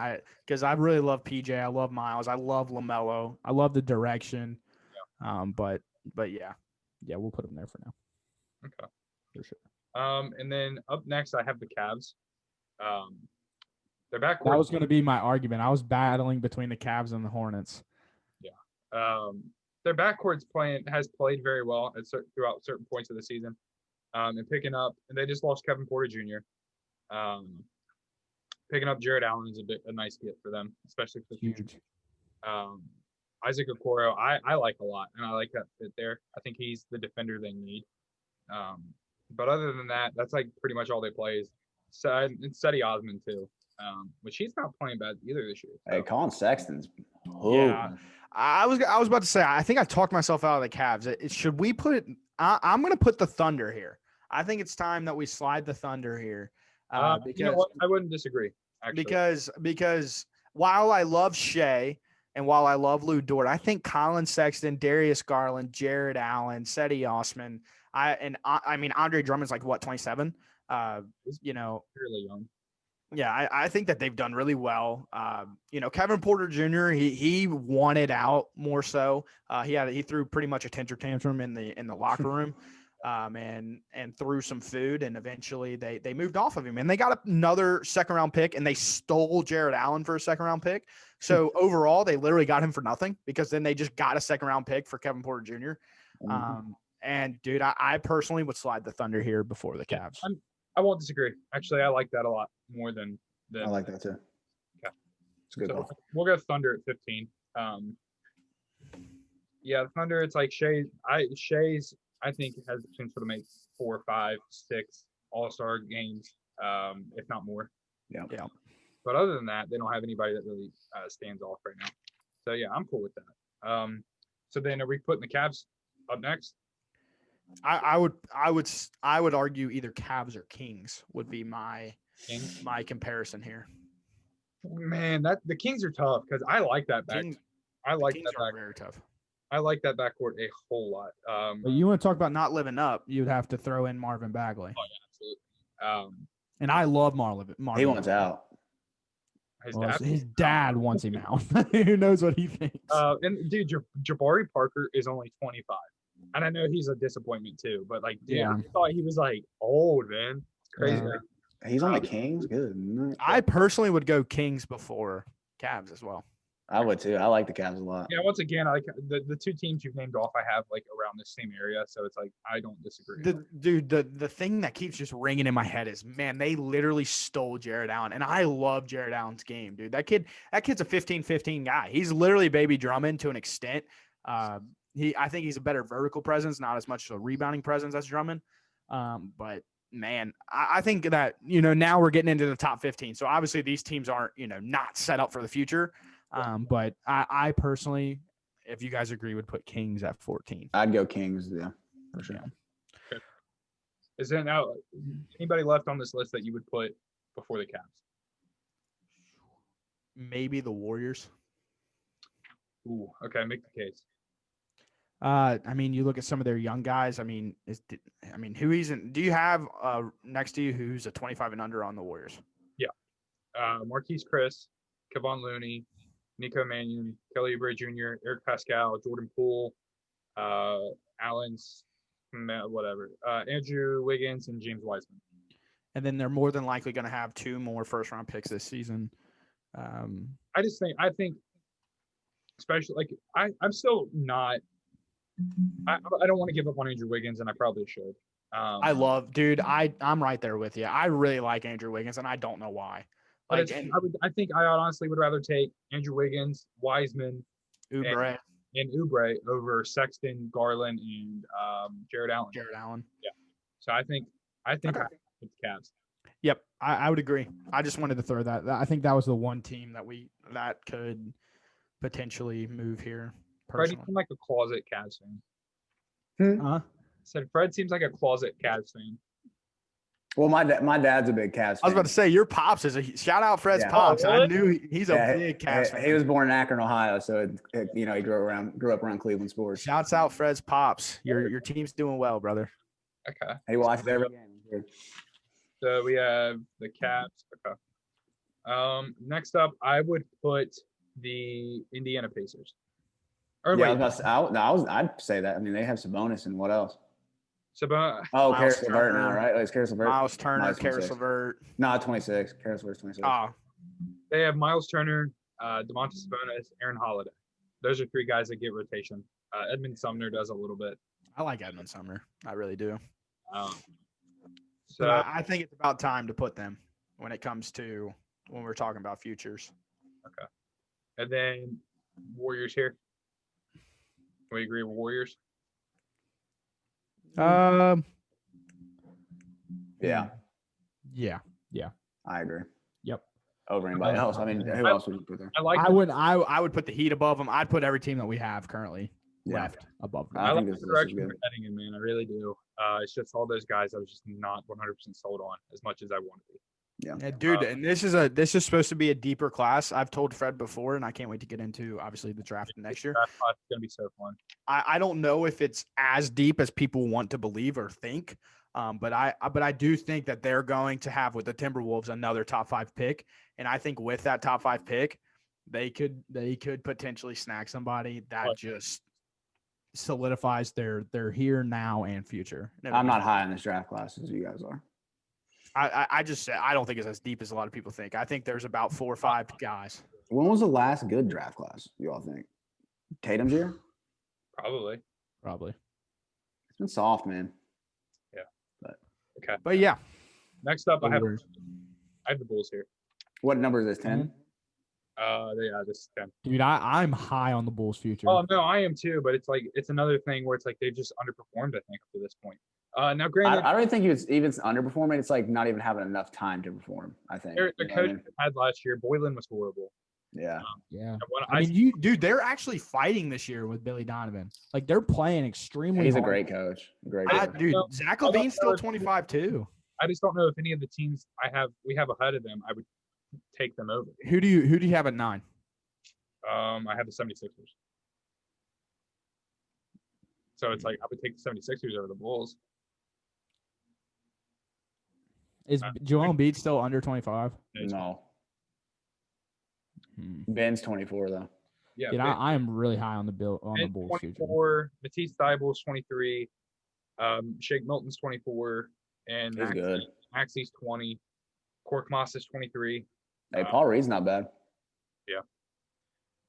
Speaker 2: Because I really love PJ. I love Miles. I love LaMelo. I love the direction.
Speaker 1: Yeah.
Speaker 2: But yeah,
Speaker 4: we'll put them there for now.
Speaker 1: Okay,
Speaker 4: for sure.
Speaker 1: And then up next, I have the Cavs. Their backcourt.
Speaker 4: That was going to be my argument. I was battling between the Cavs and the Hornets.
Speaker 1: Yeah. Their backcourt's has played very well throughout certain points of the season. And picking up, and they just lost Kevin Porter Jr. Picking up Jared Allen is a nice get for them, especially for the future. Isaac Okoro, I like a lot, and I like that fit there. I think he's the defender they need. But other than that, that's like pretty much all they play is Cedi Osman too, which he's not playing bad either this year. So.
Speaker 3: Hey, Colin Sexton's.
Speaker 2: Yeah. I was about to say, I think I talked myself out of the Cavs. Should we put I'm going to put the Thunder here. I think it's time that we slide the Thunder here. Because
Speaker 1: you know what? I wouldn't disagree, actually.
Speaker 2: Because while I love Shea and while I love Lou Dort, I think Colin Sexton, Darius Garland, Jared Allen, Cedi Osman, I mean Andre Drummond's like what, 27? You know,
Speaker 1: fairly young.
Speaker 2: Yeah, I think that they've done really well. You know, Kevin Porter Jr. He wanted out more so. He threw pretty much a temper tantrum in the locker room, and threw some food, and eventually they moved off of him, and they got another second round pick, and they stole Jared Allen for a second round pick. So overall, they literally got him for nothing because then they just got a second round pick for Kevin Porter Jr. And dude, I personally would slide the Thunder here before the Cavs.
Speaker 1: I won't disagree. Actually, I like that a lot more than
Speaker 3: I like that too.
Speaker 1: Okay.
Speaker 3: It's a good one.
Speaker 1: We'll go Thunder at 15. Yeah, Thunder, it's like Shay's, I think, has the potential to make 4, 5, 6 all-star games, if not more.
Speaker 3: Yeah.
Speaker 1: But other than that, they don't have anybody that really stands off right now. So, yeah, I'm cool with that. So then are we putting the Cavs up next?
Speaker 2: I would argue either Cavs or Kings would be my comparison here.
Speaker 1: Man, the Kings are tough because I like that back. I like
Speaker 2: Kings
Speaker 1: that
Speaker 2: are
Speaker 1: back.
Speaker 2: very tough.
Speaker 1: I like that backcourt a whole lot.
Speaker 4: But you want to talk about not living up? You'd have to throw in Marvin Bagley.
Speaker 1: Oh yeah, absolutely.
Speaker 2: And I love Marvin.
Speaker 3: He wants out.
Speaker 4: His dad wants him out. Who knows what he thinks?
Speaker 1: And dude, Jabari Parker is only 25. And I know he's a disappointment too, but like, dude, I thought he was like old, man. It's crazy.
Speaker 3: Yeah. He's on the Kings. Good.
Speaker 2: I personally would go Kings before Cavs as well.
Speaker 3: I would too. I like the Cavs a lot.
Speaker 1: Yeah, once again, I like the two teams you've named off. I have like around the same area, so it's like I don't disagree.
Speaker 2: The thing that keeps just ringing in my head is, man, they literally stole Jared Allen, and I love Jared Allen's game, dude. That kid's a 15-15 guy. He's literally baby Drummond to an extent. I think he's a better vertical presence, not as much a rebounding presence as Drummond. But man, I think that, now we're getting into the top 15. So obviously these teams aren't, not set up for the future. But I personally, if you guys agree, would put Kings at 14.
Speaker 3: I'd go Kings, yeah, for sure.
Speaker 1: Okay. Is there now anybody left on this list that you would put before the Cavs?
Speaker 2: Maybe the Warriors.
Speaker 1: Ooh, okay, make the case.
Speaker 2: I mean, you look at some of their young guys. I mean, who isn't? Do you have next to you who's a 25 and under on the Warriors?
Speaker 1: Yeah, Marquise Chris, Kevon Looney, Nico Mannion, Kelly Oubre Jr., Eric Pascal, Jordan Poole, Allen's, whatever, Andrew Wiggins, and James Wiseman.
Speaker 2: And then they're more than likely going to have 2 more first-round picks this season.
Speaker 1: I think, especially like I'm still not. I don't want to give up on Andrew Wiggins, and I probably should.
Speaker 2: I'm right there with you. I really like Andrew Wiggins, and I don't know why.
Speaker 1: But I think I honestly would rather take Andrew Wiggins, Wiseman,
Speaker 2: Oubre,
Speaker 1: and Oubre over Sexton, Garland, and Jared Allen. Yeah. So I think
Speaker 2: Okay.
Speaker 1: it's Cavs.
Speaker 2: Yep, I would agree. I just wanted to throw that. I think that was the one team that could potentially move here.
Speaker 1: Fred, you
Speaker 2: Personally.
Speaker 1: seem like a closet Cavs fan.
Speaker 2: Huh?
Speaker 1: Said Fred seems like a closet Cavs fan.
Speaker 3: Well, my dad's a big Cavs fan.
Speaker 2: I was about to say your pops is a shout out Fred's
Speaker 3: Yeah.
Speaker 2: pops.
Speaker 1: Oh,
Speaker 2: I
Speaker 1: really?
Speaker 2: knew he's a big Cavs fan.
Speaker 3: He was born in Akron, Ohio, so he grew up around Cleveland sports.
Speaker 2: Shouts out Fred's pops. Your team's doing well, brother.
Speaker 1: Okay.
Speaker 3: He watches every game.
Speaker 1: So we have the Cavs. Okay. Next up, I would put the Indiana Pacers. Or
Speaker 3: Yeah,
Speaker 1: wait,
Speaker 3: I'd say that. I mean, they have Sabonis and what else?
Speaker 1: Sabonis.
Speaker 3: Oh,
Speaker 2: Miles
Speaker 3: Karis LeVert now,
Speaker 2: Turner.
Speaker 3: right? It's Karis LeVert.
Speaker 2: Miles Turner,
Speaker 3: Miles
Speaker 2: Karis
Speaker 3: 26.
Speaker 2: LeVert.
Speaker 3: No, 26. Karis LeVert's 26.
Speaker 1: They have Miles Turner, DeMontis Sabonis, Aaron Holiday. Those are 3 guys that get rotation. Edmund Sumner does a little bit.
Speaker 2: I like Edmund Sumner. I really do.
Speaker 1: So
Speaker 2: But I think it's about time to put them when we're talking about futures.
Speaker 1: okay. And then Warriors here. We agree with Warriors.
Speaker 3: Yeah,
Speaker 2: Yeah.
Speaker 3: I agree.
Speaker 2: Yep.
Speaker 3: Over anybody else. I mean, who else would you put there?
Speaker 1: I like.
Speaker 2: I would put the Heat above them. I'd put every team that we have currently
Speaker 3: Yeah.
Speaker 2: left above them.
Speaker 3: I
Speaker 1: I
Speaker 3: think
Speaker 1: like
Speaker 3: this
Speaker 1: the
Speaker 3: is
Speaker 1: direction
Speaker 3: good.
Speaker 1: we're heading in, man. I really do. It's just all those guys I was just not 100% sold on as much as I want to be.
Speaker 2: Yeah, dude, and this is supposed to be a deeper class. I've told Fred before, and I can't wait to get into obviously the draft next year.
Speaker 1: Draft class is gonna be so fun.
Speaker 2: I don't know if it's as deep as people want to believe or think, but I do think that they're going to have with the Timberwolves another top 5 pick, and I think with that top 5 pick, they could potentially snag somebody that just solidifies their here now and future.
Speaker 3: I'm not high on this draft class as you guys are.
Speaker 2: I don't think it's as deep as a lot of people think. I think there's about 4 or 5 guys.
Speaker 3: When was the last good draft class, you all think? Tatum's year?
Speaker 1: Probably.
Speaker 3: It's been soft, man.
Speaker 1: Okay.
Speaker 2: But yeah,
Speaker 1: Next up, I have
Speaker 2: Warriors.
Speaker 1: the Bulls here.
Speaker 3: What number is this? 10?
Speaker 1: This is 10.
Speaker 4: Dude, I'm high on the Bulls' future.
Speaker 1: Oh no, I am too. But it's another thing where it's like they've just underperformed. I think up to this point. Now, granted,
Speaker 3: I don't think it's even underperforming. It's like not even having enough time to perform, I think.
Speaker 1: the
Speaker 3: You know what I
Speaker 1: coach
Speaker 3: mean?
Speaker 1: had last year, Boylan was horrible.
Speaker 3: Yeah.
Speaker 4: yeah.
Speaker 1: And when
Speaker 4: I mean, dude, they're actually fighting this year with Billy Donovan. Like they're playing extremely.
Speaker 3: He's a
Speaker 4: hard.
Speaker 3: great coach. Great
Speaker 1: I-
Speaker 3: coach.
Speaker 2: dude,
Speaker 1: No,
Speaker 2: Zach
Speaker 1: I don't
Speaker 2: Levine's still
Speaker 1: know.
Speaker 2: 25 too.
Speaker 1: I just don't know if any of the teams we have ahead of them, I would take them over.
Speaker 2: Who do you have at 9?
Speaker 1: I have the 76ers. So it's like I would take the 76ers over the Bulls.
Speaker 4: Is Joel Embiid still under 25?
Speaker 3: No.
Speaker 4: Hmm.
Speaker 3: Ben's 24, though.
Speaker 1: Yeah.
Speaker 4: Dude,
Speaker 1: Ben-
Speaker 4: I am really high on the
Speaker 1: Ben's
Speaker 4: Bulls' future.
Speaker 1: 24, Matisse Thybulle's 23, Shake Milton's 24, and
Speaker 3: He's good.
Speaker 1: Maxey's 20, Korkmaz is 23.
Speaker 3: Hey, Paul Reed's not bad.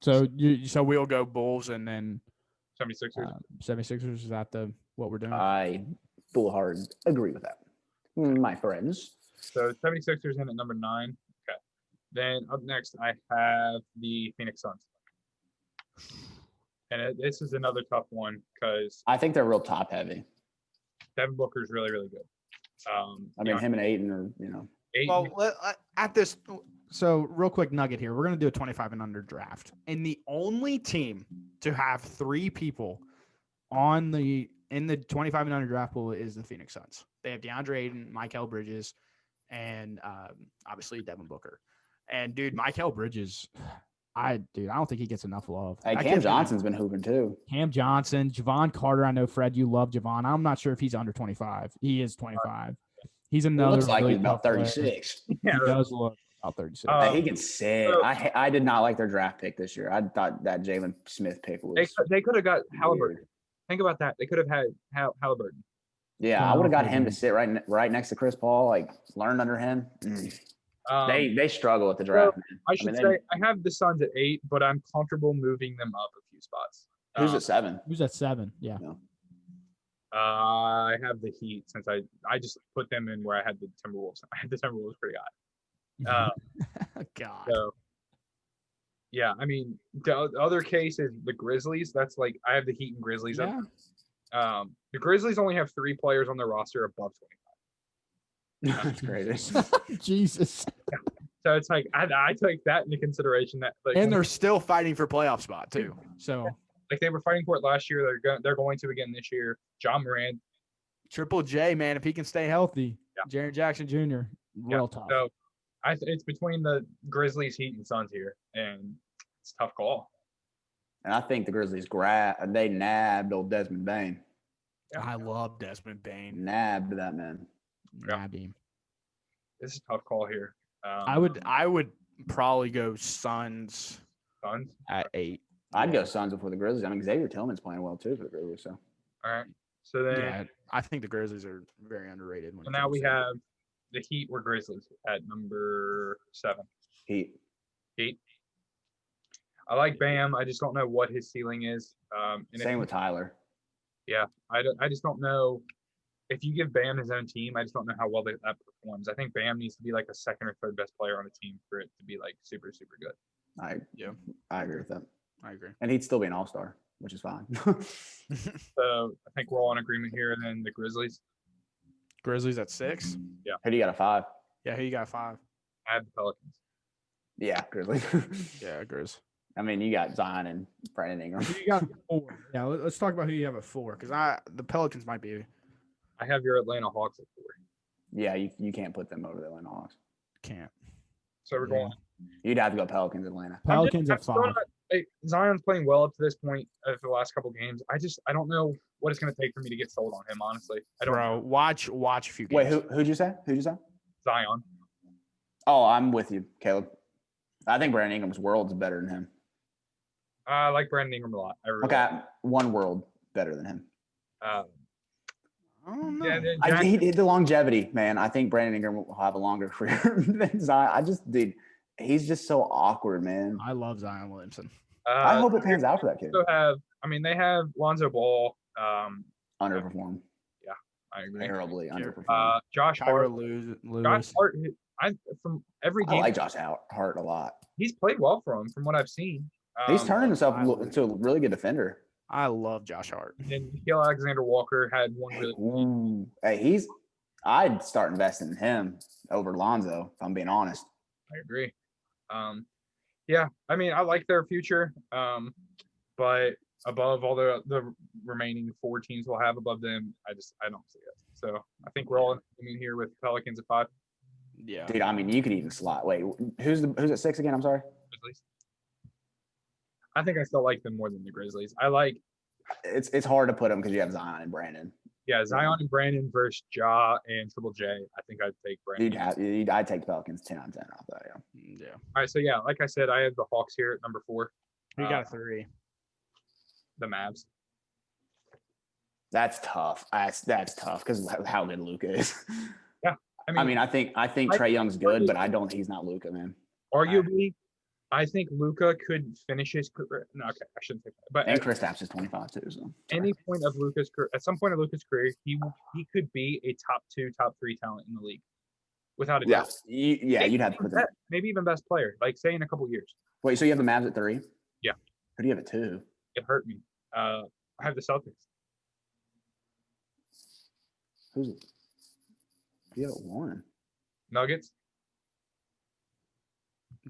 Speaker 4: So
Speaker 2: So we'll go Bulls and then
Speaker 1: 76ers.
Speaker 4: 76ers, is that what we're doing?
Speaker 3: I full hard agree with that. My friends.
Speaker 1: So 76ers in at number 9. Okay. Then up next, I have the Phoenix Suns. And this is another tough one because
Speaker 3: I think they're real top heavy.
Speaker 1: Devin Booker is really, really good.
Speaker 3: I mean, him and Ayton are,
Speaker 1: Ayton,
Speaker 2: well at this So real quick nugget here. We're gonna do a 25 and under draft, and the only team to have 3 people in the 25 and under draft pool is the Phoenix Suns. They have DeAndre Ayton, Mikal Bridges, and obviously Devin Booker. And dude, Mikal Bridges, I don't think he gets enough love.
Speaker 3: Hey, Cam Johnson's been hooping too.
Speaker 4: Cam Johnson, Javon Carter. I know, Fred, you love Javon. I'm not sure if he's under 25. He is 25. He's another.
Speaker 3: Looks like
Speaker 4: really
Speaker 3: he's about
Speaker 4: tough player.
Speaker 3: 36.
Speaker 4: He does look about 36.
Speaker 3: He can sit. I did not like their draft pick this year. I thought that Jalen Smith pick was.
Speaker 1: They could have got Halliburton.
Speaker 3: weird.
Speaker 1: Think about that. They could have had Halliburton.
Speaker 3: Yeah, I would have got him to sit right next to Chris Paul, like learn under him. They struggle with the draft, man.
Speaker 1: I should say I have the Suns at 8, but I'm comfortable moving them up a few spots.
Speaker 3: Who's at 7?
Speaker 4: Who's at 7? Yeah.
Speaker 3: No.
Speaker 1: I have the Heat since I just put them in where I had the Timberwolves. I had the Timberwolves pretty high.
Speaker 2: God.
Speaker 1: So, yeah, I mean, the other case is the Grizzlies. That's like I have the Heat and Grizzlies.
Speaker 2: Yeah.
Speaker 1: The Grizzlies only have 3 players on their roster above 25.
Speaker 3: That's crazy.
Speaker 4: Jesus.
Speaker 1: So it's like I take that into consideration. That like,
Speaker 2: And they're still fighting for playoff spot too. So
Speaker 1: like they were fighting for it last year. They're going to again this year. John Moran,
Speaker 2: Triple J, man, if he can stay healthy,
Speaker 4: Jaren Jackson Jr. Real tough.
Speaker 1: So it's between the Grizzlies, Heat, and Suns here, and it's a tough call.
Speaker 3: And I think the Grizzlies they nabbed old Desmond Bain.
Speaker 1: Yeah.
Speaker 2: I love Desmond Bain.
Speaker 3: Nabbed that man.
Speaker 4: Nabbed him.
Speaker 1: This is a tough call here.
Speaker 2: I would probably go Suns at 8.
Speaker 3: I'd go Suns before the Grizzlies. I mean, Xavier Tillman's playing well too for the Grizzlies. So
Speaker 1: All right. So then
Speaker 2: Yeah, I think the Grizzlies are very underrated.
Speaker 1: so now we have the Heat or Grizzlies at number 7.
Speaker 3: Heat.
Speaker 1: I like Bam. I just don't know what his ceiling is.
Speaker 3: Same with Tyler.
Speaker 1: Yeah, I just don't know. If you give Bam his own team, I just don't know how well that performs. I think Bam needs to be like a second or third best player on the team for it to be like super, super good.
Speaker 3: I agree with that.
Speaker 2: I agree.
Speaker 3: And he'd still be an all-star, which is fine.
Speaker 1: So I think we're all in agreement here. And then the Grizzlies.
Speaker 2: Grizzlies at 6.
Speaker 3: Who do you got at 5?
Speaker 2: Yeah, who you got 5?
Speaker 1: I have the Pelicans.
Speaker 3: Yeah, Grizzlies.
Speaker 2: Yeah, Grizz.
Speaker 3: I mean, you got Zion and Brandon Ingram.
Speaker 4: Who you got at 4?
Speaker 2: Yeah, let's talk about who you have at 4 because the Pelicans might be.
Speaker 1: I have your Atlanta Hawks at 4.
Speaker 3: Yeah, you can't put them over the Atlanta Hawks.
Speaker 2: Can't.
Speaker 1: So we're going.
Speaker 3: You'd have to go Pelicans, Atlanta.
Speaker 4: Pelicans at 5.
Speaker 1: Zion's playing well up to this point for the last couple games. I don't know what it's going to take for me to get sold on him. Honestly, I don't know.
Speaker 2: Watch a few games.
Speaker 3: Wait, who'd you say?
Speaker 1: Zion.
Speaker 3: Oh, I'm with you, Caleb. I think Brandon Ingram's world's better than him.
Speaker 1: I like Brandon Ingram a lot. I really
Speaker 3: Okay, one world better than him.
Speaker 2: I don't know.
Speaker 1: Yeah,
Speaker 3: He did the longevity, man. I think Brandon Ingram will have a longer career than Zion. He's just so awkward, man.
Speaker 2: I love Zion Williamson.
Speaker 3: I hope it pans out for that kid.
Speaker 1: They have Lonzo Ball.
Speaker 3: Underperformed.
Speaker 1: Yeah, I agree.
Speaker 3: Terribly underperformed.
Speaker 1: Josh Hart.
Speaker 2: Lewis.
Speaker 1: Josh Hart. From every game,
Speaker 3: I like Josh Hart a lot.
Speaker 1: he's played well for him from what I've seen.
Speaker 3: He's turning himself into a really good defender.
Speaker 2: I love Josh Hart.
Speaker 1: And Nikhil Alexander Walker had one really.
Speaker 3: Ooh. Hey, I'd start investing in him over Lonzo, if I'm being honest.
Speaker 1: I agree. Yeah, I mean, I like their future, but above all the remaining 4 teams we'll have above them, I don't see it. So I think we're all in agreement here with Pelicans at 5.
Speaker 2: Yeah,
Speaker 3: Dude, I mean, you could even slot. Wait, who's at 6 again? I'm sorry.
Speaker 1: Grizzlies. I think I still like them more than the Grizzlies. I like.
Speaker 3: It's hard to put them because you have Zion and Brandon.
Speaker 1: Yeah, Zion and Brandon versus Ja and Triple J. I think I'd take Brandon.
Speaker 3: I'd take the Pelicans 10 on 10 off that.
Speaker 2: yeah.
Speaker 1: All right, so yeah, like I said, I have the Hawks here at number 4.
Speaker 2: We got 3.
Speaker 1: The Mavs.
Speaker 3: That's tough. That's tough because how good Luka is.
Speaker 1: Yeah,
Speaker 3: I think Trae Young's good, but he's not Luka, man.
Speaker 1: Arguably, I think Luka could finish his career. No, okay, I shouldn't say that. But
Speaker 3: and Kristaps is 25 too. So
Speaker 1: any point of Luka's career, at some point of Luka's career, he could be a top 2, top 3 talent in the league, without a doubt.
Speaker 3: You'd have to put that.
Speaker 1: Maybe even best player, like say in a couple years.
Speaker 3: Wait, so you have the Mavs at 3?
Speaker 1: Yeah.
Speaker 3: Who do you have at 2?
Speaker 1: It hurt me. I have the Celtics.
Speaker 3: Who's it? You have at 1.
Speaker 1: Nuggets.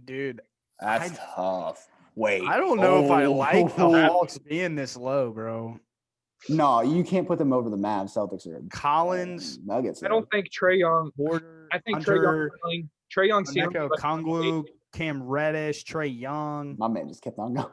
Speaker 2: Dude,
Speaker 3: That's tough. Wait.
Speaker 2: I don't know if I like the
Speaker 3: Oh.
Speaker 2: Hawks being this low, bro.
Speaker 3: No, you can't put them over the Mavs. Celtics are
Speaker 2: Collins,
Speaker 3: Nuggets.
Speaker 1: I don't think Trae Young.
Speaker 2: Porter,
Speaker 1: I think Trae
Speaker 2: Hunter,
Speaker 1: Young ceiling.
Speaker 2: Oneko Kongwu, Cam Reddish, Trae Young.
Speaker 3: My man just kept on going.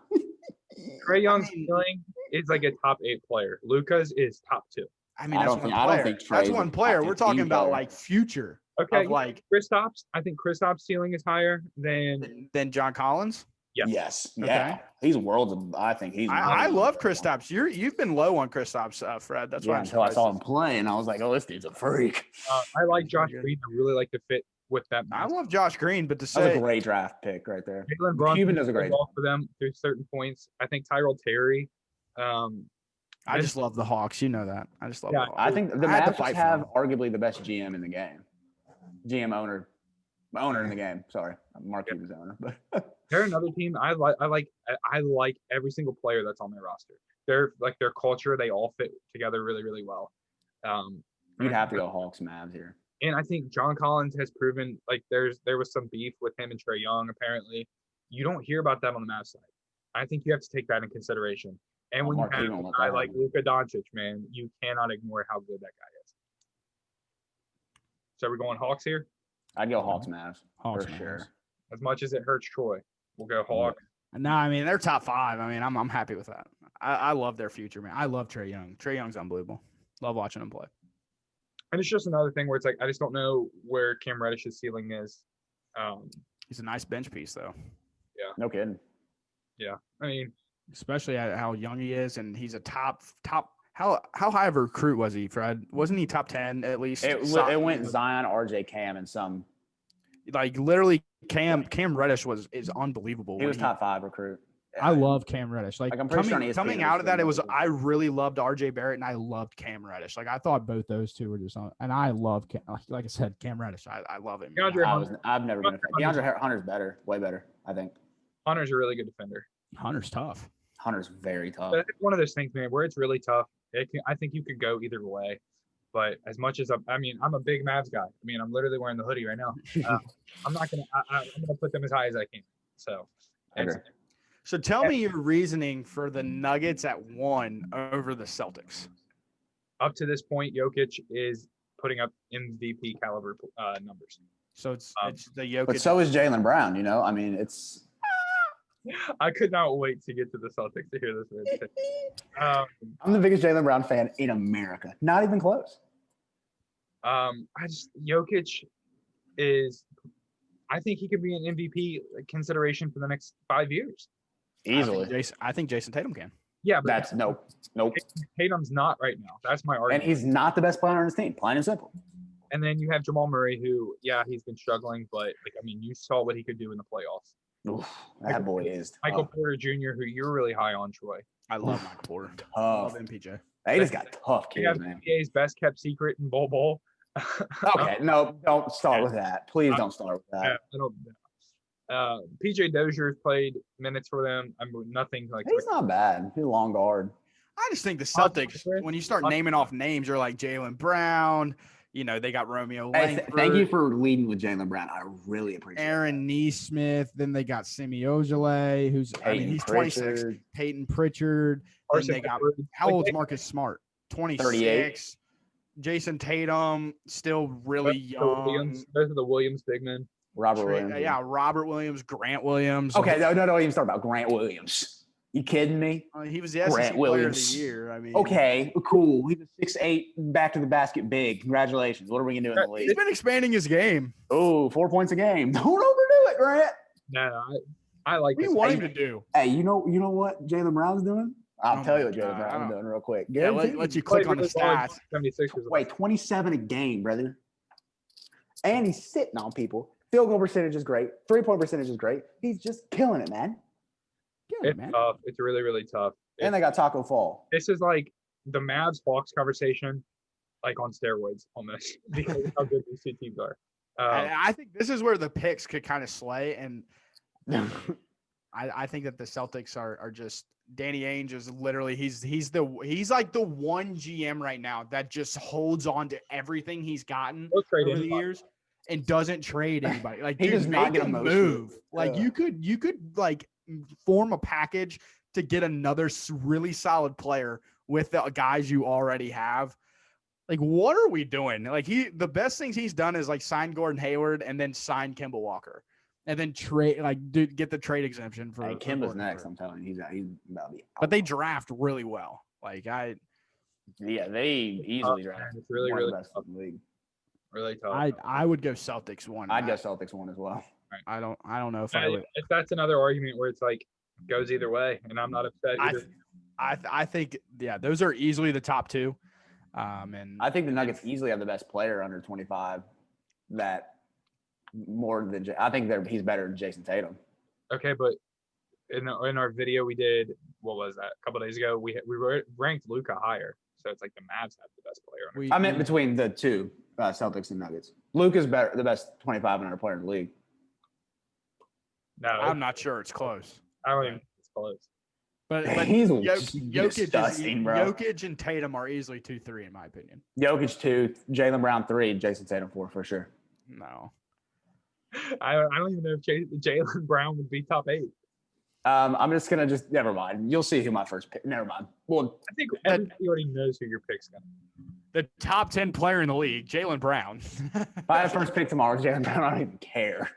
Speaker 1: Trae Young's ceiling is like a top 8 player. Luka's is top 2.
Speaker 2: I mean,
Speaker 3: I
Speaker 2: that's
Speaker 3: don't
Speaker 2: one
Speaker 3: think- I
Speaker 2: player.
Speaker 3: don't think
Speaker 2: That's
Speaker 3: Trae's
Speaker 2: one
Speaker 3: a
Speaker 2: player.
Speaker 3: top
Speaker 2: We're talking
Speaker 3: 15
Speaker 2: about
Speaker 3: player.
Speaker 2: like future
Speaker 1: Okay,
Speaker 2: of like
Speaker 1: Kristaps. I think Kristaps' ceiling is higher than
Speaker 2: John Collins.
Speaker 1: Yes.
Speaker 3: Yeah.
Speaker 2: Okay.
Speaker 3: He's worlds. I think he's.
Speaker 2: I love Kristaps. You've been low on Kristaps, Fred. That's why
Speaker 3: Yeah,
Speaker 2: I'm
Speaker 3: until I saw him
Speaker 2: surprised.
Speaker 3: play, and I was like, "Oh, this dude's a freak."
Speaker 1: I like Josh
Speaker 2: Very good.
Speaker 1: Green. I really like the fit with that.
Speaker 2: I love Josh Green, but to
Speaker 3: That was a
Speaker 2: say
Speaker 3: great draft pick right there.
Speaker 1: Jalen Brunson
Speaker 3: Cuban does a
Speaker 1: plays
Speaker 3: great.
Speaker 1: well for them through certain points. I think Tyrell Terry.
Speaker 2: I just love the Hawks. You know that. I just love
Speaker 1: Yeah,
Speaker 2: the Hawks.
Speaker 3: I think the
Speaker 2: I had to
Speaker 3: Mavs
Speaker 2: fight for
Speaker 3: have
Speaker 2: him.
Speaker 3: arguably the best GM in the game. GM owner in the game. Sorry, Mark Cuban's owner, but
Speaker 1: they're another team. I like every single player that's on their roster. They're like their culture. They all fit together really, really well.
Speaker 3: you'd have to go Hawks Mavs here.
Speaker 1: And I think John Collins has proven like there was some beef with him and Trae Young. Apparently, you don't hear about that on the Mavs side. I think you have to take that in consideration. And when you
Speaker 3: Mark
Speaker 1: have
Speaker 3: Cuban
Speaker 1: a
Speaker 3: won't
Speaker 1: guy
Speaker 3: let that
Speaker 1: like
Speaker 3: happen.
Speaker 1: Luka Doncic, man, you cannot ignore how good that guy is. So we're going Hawks here.
Speaker 3: I'd go Hawks Mavs
Speaker 4: Hawks,
Speaker 3: for
Speaker 4: Mavs.
Speaker 3: sure.
Speaker 1: As much as it hurts Troy, we'll go Hawks.
Speaker 4: No, I mean they're top 5. I mean, I'm happy with that. I love their future, man. I love Trae Young. Trae Young's unbelievable. Love watching him play.
Speaker 1: And it's just another thing where it's like I just don't know where Cam Reddish's ceiling is.
Speaker 4: He's a nice bench piece, though,
Speaker 3: No kidding.
Speaker 1: Yeah, I mean,
Speaker 4: especially at how young he is, and he's a top. How high of a recruit was he, Fred? Wasn't he top 10 at least?
Speaker 3: It went Zion, RJ, Cam, and some.
Speaker 4: Like literally, Cam Reddish is unbelievable.
Speaker 3: He was top 5 recruit.
Speaker 4: I love Cam Reddish. Like
Speaker 3: I'm pretty sure on ESPN
Speaker 4: coming
Speaker 3: it
Speaker 4: out
Speaker 3: was
Speaker 4: of that, it was
Speaker 3: really
Speaker 4: I really loved RJ Barrett and I loved Cam Reddish. Like I thought both those two were just on, and I love like I said, Cam Reddish. I love him.
Speaker 1: DeAndre
Speaker 3: I've never been a fan. DeAndre Hunter's better, way better. I think
Speaker 1: Hunter's a really good defender.
Speaker 4: Hunter's tough.
Speaker 3: Hunter's very tough.
Speaker 1: But it's one of those things, man, where it's really tough. I think you could go either way. But as much as I'm a big Mavs guy. I mean, I'm literally wearing the hoodie right now. I'm gonna put them as high as I can. So,
Speaker 3: Okay.
Speaker 2: So tell me your reasoning for the Nuggets at 1 over the Celtics.
Speaker 1: up to this point, Jokic is putting up MVP caliber numbers.
Speaker 2: So it's the Jokic.
Speaker 3: But so is Jalen Brown. You know, I mean, it's.
Speaker 1: I could not wait to get to the Celtics to hear this.
Speaker 3: I'm the biggest Jalen Brown fan in America. Not even close.
Speaker 1: Jokic is. I think he could be an MVP consideration for the next 5 years.
Speaker 3: Easily.
Speaker 4: I think Jason Tatum can.
Speaker 1: Yeah, but
Speaker 3: That's nope.
Speaker 1: Tatum's not right now. That's my
Speaker 3: And
Speaker 1: argument.
Speaker 3: he's not the best player on his team, plain and simple.
Speaker 1: And then you have Jamal Murray, who, he's been struggling, but you saw what he could do in the playoffs.
Speaker 3: Oof, that boy is
Speaker 1: Michael
Speaker 3: tough.
Speaker 1: Porter Jr., who you're really high on, Troy.
Speaker 2: I love Michael Porter.
Speaker 3: Tough.
Speaker 2: Love MPJ.
Speaker 3: They just got tough
Speaker 1: He
Speaker 3: kids,
Speaker 1: has
Speaker 3: man.
Speaker 1: NBA's best kept secret in Bol Bol.
Speaker 3: Okay, no, don't start with that. Please don't start with that.
Speaker 1: I don't. PJ Dozier's played minutes for them. Nothing like.
Speaker 3: He's not bad. He's a long guard.
Speaker 2: I just think the Celtics, when you start naming off names, you're like Jaylen Brown. You know, they got Romeo
Speaker 3: Hey,
Speaker 2: Langford,
Speaker 3: thank you for leading with Jalen Brown. I really appreciate
Speaker 4: Aaron Neesmith. Then they got Semi Ojale, who's he's 26. Peyton Pritchard. Then
Speaker 1: Carson
Speaker 4: they got
Speaker 1: Edwards.
Speaker 4: how
Speaker 1: Like,
Speaker 4: old's Marcus Smart?
Speaker 2: 26.
Speaker 3: 38.
Speaker 2: Jason Tatum, still really young.
Speaker 1: Williams. Those are the Williams big men.
Speaker 3: Robert Williams.
Speaker 2: Yeah, Robert Williams, Grant Williams.
Speaker 3: Okay, no, don't even start about Grant Williams. You kidding me?
Speaker 2: He was the SEC
Speaker 3: Grant
Speaker 2: Player of
Speaker 3: Williams.
Speaker 2: the Year. I mean,
Speaker 3: Okay, cool. He's a 6'8", back to the basket big. Congratulations. What are we gonna do in the
Speaker 2: he's
Speaker 3: league?
Speaker 2: been expanding his game.
Speaker 3: Oh, 4 points a game. Don't overdo it, Grant.
Speaker 1: No, I like
Speaker 2: What do
Speaker 1: this.
Speaker 2: you want him to do?
Speaker 3: Hey, you know what Jalen Brown's doing? I'll
Speaker 2: Oh
Speaker 3: tell you
Speaker 2: my
Speaker 3: what Jalen
Speaker 2: God,
Speaker 3: Brown's
Speaker 2: I
Speaker 3: doing real quick.
Speaker 2: Yeah, let you click on the stats.
Speaker 1: 76ers.
Speaker 3: Wait, 27 a game, brother. And he's sitting on people. Field goal percentage is great. 3-point percentage is great. He's just killing it, man.
Speaker 1: It's tough. It's really, really tough.
Speaker 3: And they got Taco Fall.
Speaker 1: This is like the Mavs Hawks conversation, like on steroids almost, because of how good these two teams are.
Speaker 2: I think this is where the picks could kind of slay, and I think that the Celtics are just Danny Ainge is literally he's like the one GM right now that just holds on to everything he's gotten
Speaker 1: They'll trade
Speaker 2: over the
Speaker 1: anybody.
Speaker 2: years. and doesn't trade anybody. Like,
Speaker 3: He
Speaker 2: dude,
Speaker 3: does not
Speaker 2: make
Speaker 3: get
Speaker 2: a
Speaker 3: emotional.
Speaker 2: move. Like,
Speaker 3: Yeah.
Speaker 2: you could like form a package to get another really solid player with the guys you already have. Like, what are we doing? Like, the best things he's done is like sign Gordon Hayward and then sign Kemba Walker, and then trade dude, get the trade exemption for.
Speaker 3: Hey,
Speaker 2: for
Speaker 3: Kimba's
Speaker 2: Gordon
Speaker 3: next.
Speaker 2: Hayward.
Speaker 3: I'm telling you, he's about to be.
Speaker 2: But they draft really well. Like
Speaker 3: they easily draft.
Speaker 1: It's really,
Speaker 3: one
Speaker 1: really
Speaker 3: of the best in the league.
Speaker 1: Really tough.
Speaker 2: I would go Celtics one.
Speaker 3: I'd go Celtics one as well.
Speaker 2: I don't know if I would.
Speaker 1: If that's another argument where it's like goes either way, and I'm not upset either.
Speaker 2: I think those are easily the top two. And
Speaker 3: I think the Nuggets easily have the best player under 25. That more than I think he's better than Jason Tatum.
Speaker 1: Okay, but in our video we did, what was that? A couple days ago, we ranked Luka higher, so it's like the Mavs have the best player.
Speaker 3: I meant between the two Celtics and Nuggets. Luka's better, the best 25 and under player in the league.
Speaker 1: No,
Speaker 2: I'm not sure it's close.
Speaker 1: I don't even think it's close.
Speaker 3: But
Speaker 2: He's
Speaker 3: Jokic, disgusting, bro.
Speaker 2: Jokic and Tatum are easily 2-3 in my opinion.
Speaker 3: Jokic 2, Jaylen Brown 3, Jason Tatum 4 for sure.
Speaker 2: No,
Speaker 1: I don't even know if Jaylen Brown would be top 8.
Speaker 3: I'm just gonna never mind. You'll see who my first pick. Never mind. Well,
Speaker 1: I think everybody already knows who your pick's gonna be.
Speaker 2: the top 10 player in the league, Jaylen Brown.
Speaker 3: if I have first pick tomorrow, Jaylen Brown, I don't even care.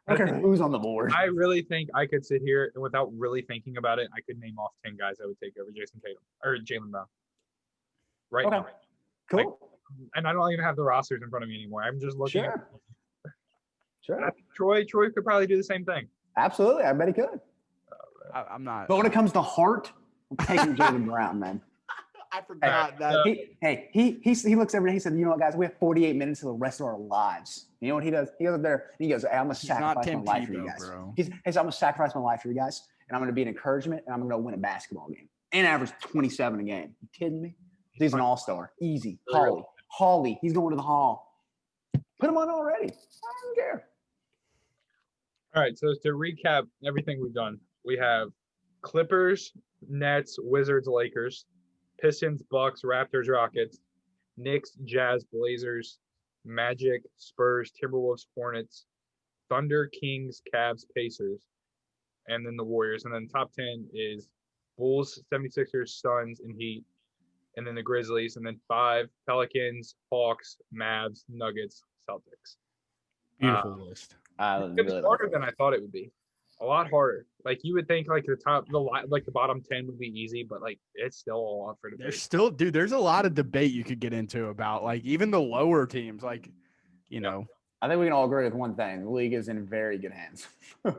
Speaker 3: I don't care who's on the board.
Speaker 1: I really think I could sit here and without really thinking about it, I could name off 10 guys I would take over Jason Tatum or Jaylen Brown. Right now.
Speaker 3: Cool.
Speaker 1: Like, and I don't even have the rosters in front of me anymore. I'm just looking
Speaker 3: Sure.
Speaker 1: at
Speaker 3: Sure.
Speaker 1: Troy could probably do the same thing.
Speaker 3: Absolutely. I bet he could.
Speaker 2: I'm not.
Speaker 3: But when it comes to heart, I'm taking Jaylen Brown, man.
Speaker 2: I forgot that.
Speaker 3: He looks every day. He said, "You know what, guys? We have 48 minutes of the rest of our lives." You know what he does? He goes up there and he goes, "Hey, I'm gonna sacrifice my life for you guys."
Speaker 2: Bro.
Speaker 3: He says, "I'm gonna sacrifice my life for you guys, and I'm gonna be an encouragement, and I'm gonna win a basketball game and average 27 a game." You kidding me? He's an all-star. Easy. Hawley. He's going to the Hall. Put him on already. I don't care.
Speaker 1: All right, so to recap everything we've done, we have Clippers, Nets, Wizards, Lakers, Pistons, Bucks, Raptors, Rockets, Knicks, Jazz, Blazers, Magic, Spurs, Timberwolves, Hornets, Thunder, Kings, Cavs, Pacers, and then the Warriors. And then top 10 is Bulls, 76ers, Suns, and Heat, and then the Grizzlies. And then 5, Pelicans, Hawks, Mavs, Nuggets, Celtics.
Speaker 2: Beautiful list.
Speaker 1: It's harder than I thought it would be. A lot harder. Like you would think, like the bottom 10 would be easy, but like it's still a lot for debate.
Speaker 2: There's a lot of debate you could get into about like even the lower teams, like you know.
Speaker 3: I think we can all agree with one thing: the league is in very good hands.
Speaker 1: And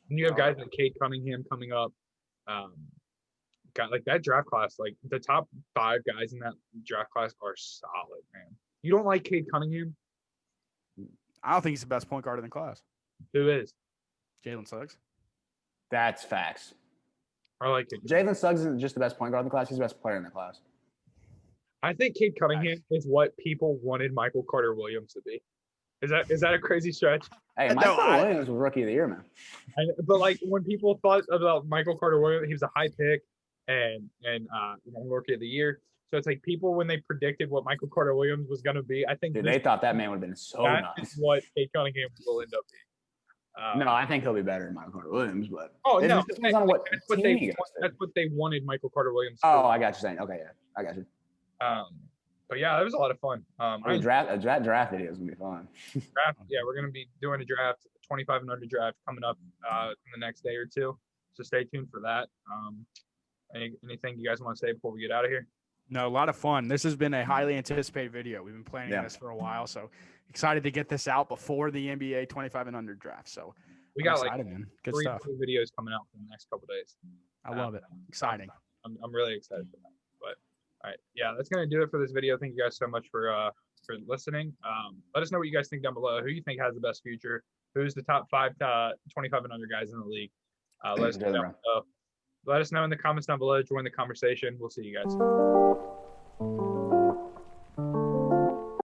Speaker 1: you have guys like Cade Cunningham coming up. Got like that draft class. Like the top 5 guys in that draft class are solid, man. You don't like Cade Cunningham?
Speaker 2: I don't think he's the best point guard in the class.
Speaker 1: Who is?
Speaker 2: Jalen Suggs.
Speaker 3: That's facts.
Speaker 1: I like it.
Speaker 3: Jalen Suggs isn't just the best point guard in the class; he's the best player in the class.
Speaker 1: I think Cade Cunningham is what people wanted Michael Carter Williams to be. Is that a crazy stretch?
Speaker 3: Hey, Michael Williams was rookie of the year, man.
Speaker 1: But like when people thought about Michael Carter Williams, he was a high pick and rookie of the year. So it's like people when they predicted what Michael Carter Williams was going to be, I think
Speaker 3: they thought that man would have been so nice.
Speaker 1: That's what Cade Cunningham will end up being.
Speaker 3: No, I think he'll be better than Michael Carter Williams, but
Speaker 1: no,
Speaker 3: depends on what
Speaker 1: that's what they wanted Michael Carter Williams to
Speaker 3: I got you saying. Okay, yeah, I got you.
Speaker 1: But yeah, that was a lot of fun.
Speaker 3: A draft video is gonna be fun.
Speaker 1: We're gonna be doing a draft, 25 and under draft coming up in the next day or two. So stay tuned for that. Anything you guys want to say before we get out of here?
Speaker 2: No, a lot of fun. This has been a highly anticipated video. We've been planning this for a while, so excited to get this out before the NBA 25 and under draft. So
Speaker 1: we got
Speaker 2: excited, man. Good
Speaker 1: 3
Speaker 2: stuff.
Speaker 1: videos coming out in the next couple of days.
Speaker 2: I love it. Exciting.
Speaker 1: I'm really excited for that. But all right, that's gonna do it for this video. Thank you guys so much for listening. Let us know what you guys think down below. Who you think has the best future? Who's the top 5 25 and under guys in the league? Let us know down below. Let us know in the comments down below. Join the conversation. We'll see you guys.